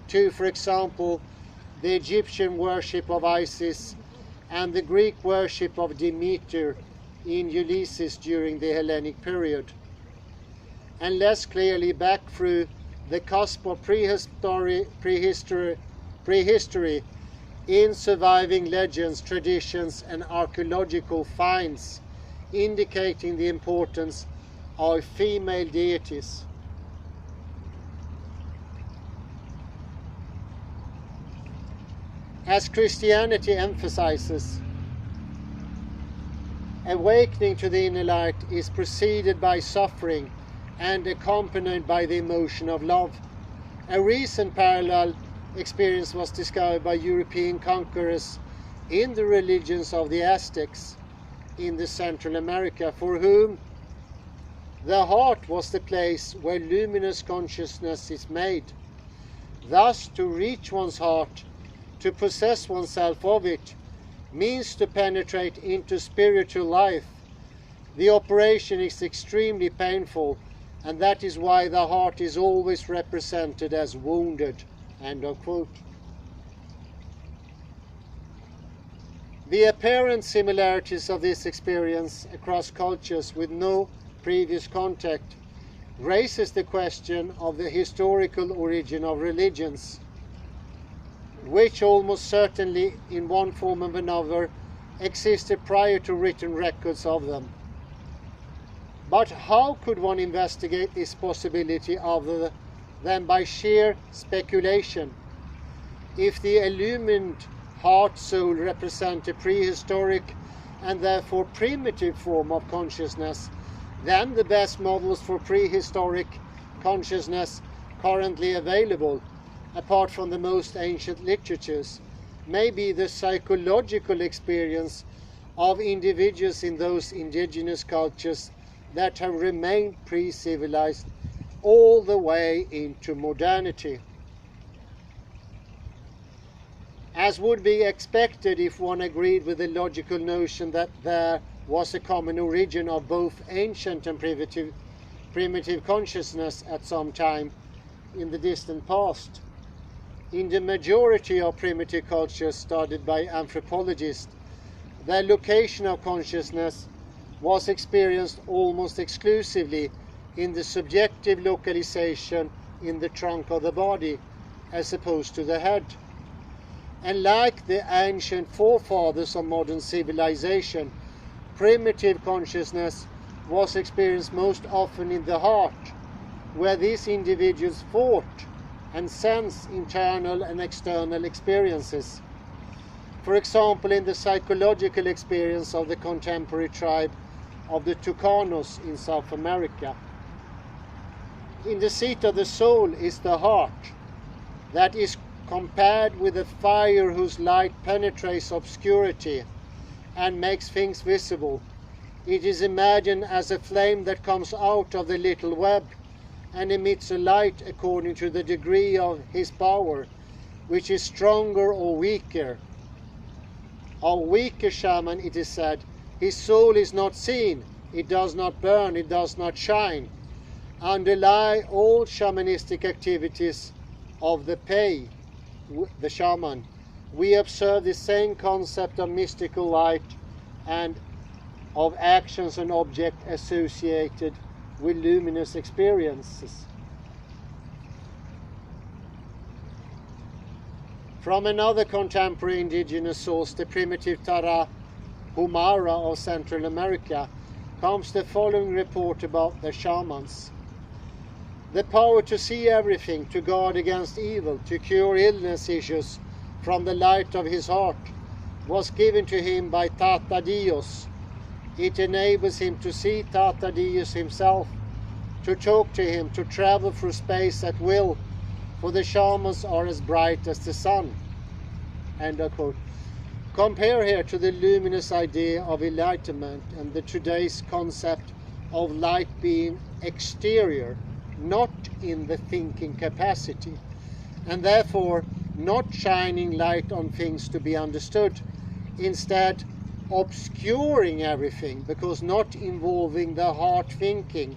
to, for example, the Egyptian worship of Isis and the Greek worship of Demeter in Ulysses during the Hellenic period. and less clearly back through the cusp of prehistory in surviving legends, traditions and archaeological finds, indicating the importance of female deities. As Christianity emphasizes, awakening to the inner light is preceded by suffering and accompanied by the emotion of love. A recent parallel experience was discovered by European conquerors in the religions of the Aztecs in the Central America, for whom the heart was the place where luminous consciousness is made. Thus, to reach one's heart, to possess oneself of it, means to penetrate into spiritual life. The operation is extremely painful, and that is why the heart is always represented as wounded." End of quote. The apparent similarities of this experience across cultures with no previous contact raises the question of the historical origin of religions, which almost certainly in one form or another existed prior to written records of them. But how could one investigate this possibility other than by sheer speculation? If the illumined heart-soul represent a prehistoric and therefore primitive form of consciousness, then the best models for prehistoric consciousness currently available, apart from the most ancient literatures, may be the psychological experience of individuals in those indigenous cultures that have remained pre-civilized all the way into modernity. As would be expected if one agreed with the logical notion that there was a common origin of both ancient and primitive consciousness at some time in the distant past. In the majority of primitive cultures studied by anthropologists, the location of consciousness was experienced almost exclusively in the subjective localization in the trunk of the body, as opposed to the head. And like the ancient forefathers of modern civilization, primitive consciousness was experienced most often in the heart, where these individuals thought and sense internal and external experiences. For example, in the psychological experience of the contemporary tribe of the Tucanos in South America. In the seat of the soul is the heart, that is compared with a fire whose light penetrates obscurity and makes things visible. It is imagined as a flame that comes out of the little web and emits a light according to the degree of his power, which is stronger or weaker. A weaker shaman, it is said, his soul is not seen, it does not burn, it does not shine. Underlie all shamanistic activities of the Pei, the shaman. We observe the same concept of mystical light and of actions and objects associated with luminous experiences. From another contemporary indigenous source, the primitive Tarahumara of Central America, comes the following report about the shamans. The power to see everything, to guard against evil, to cure illness issues from the light of his heart, was given to him by Tata Dios. It enables him to see Tata Dios himself, to talk to him, to travel through space at will, for the shamans are as bright as the sun. End of quote. Compare here to the luminous idea of enlightenment and the today's concept of light being exterior, not in the thinking capacity, and therefore not shining light on things to be understood, instead obscuring everything because not involving the heart thinking.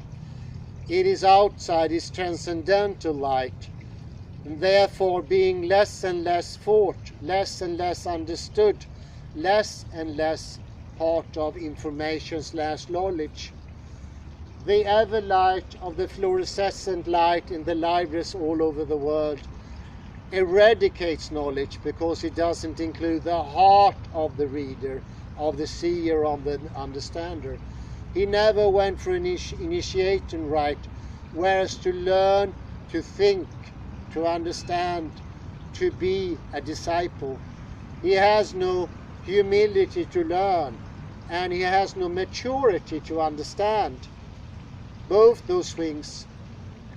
It is outside, is transcendental light, and therefore being less and less thought, less and less understood, less and less part of information / knowledge. the ever light of the fluorescent light in the libraries all over the world eradicates knowledge, because it doesn't include the heart of the reader, of the seer, of the understander. He never went for an initiation rite, whereas to learn, to think, to understand, to be a disciple. He has no humility to learn, and he has no maturity to understand. Both those things.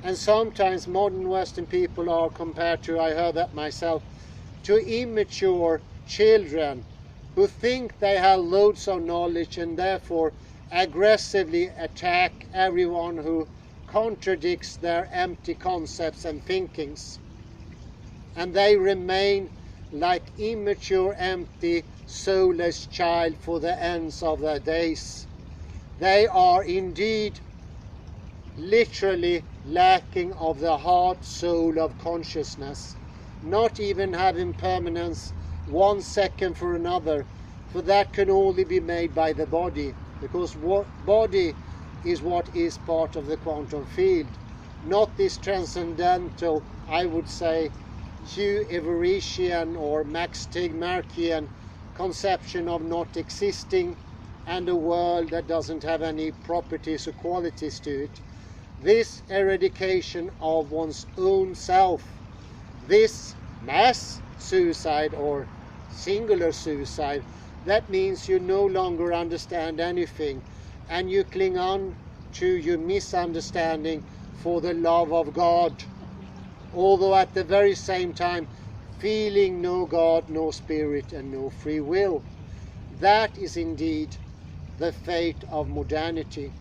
And sometimes modern Western people are compared to, I heard that myself, to immature children who think they have loads of knowledge and therefore aggressively attack everyone who contradicts their empty concepts and thinkings. And they remain like immature, empty, soulless child for the ends of their days. They are indeed literally lacking of the heart soul of consciousness, not even having permanence 1 second for another, for that can only be made by the body, because body is what is part of the quantum field, not this transcendental, I would say, Hugh Everetian or Max Tegmarkian conception of not existing and a world that doesn't have any properties or qualities to it. This eradication of one's own self, this mass suicide or singular suicide, that means you no longer understand anything and you cling on to your misunderstanding for the love of God, although at the very same time feeling no God, no spirit and no free will. That is indeed the fate of modernity.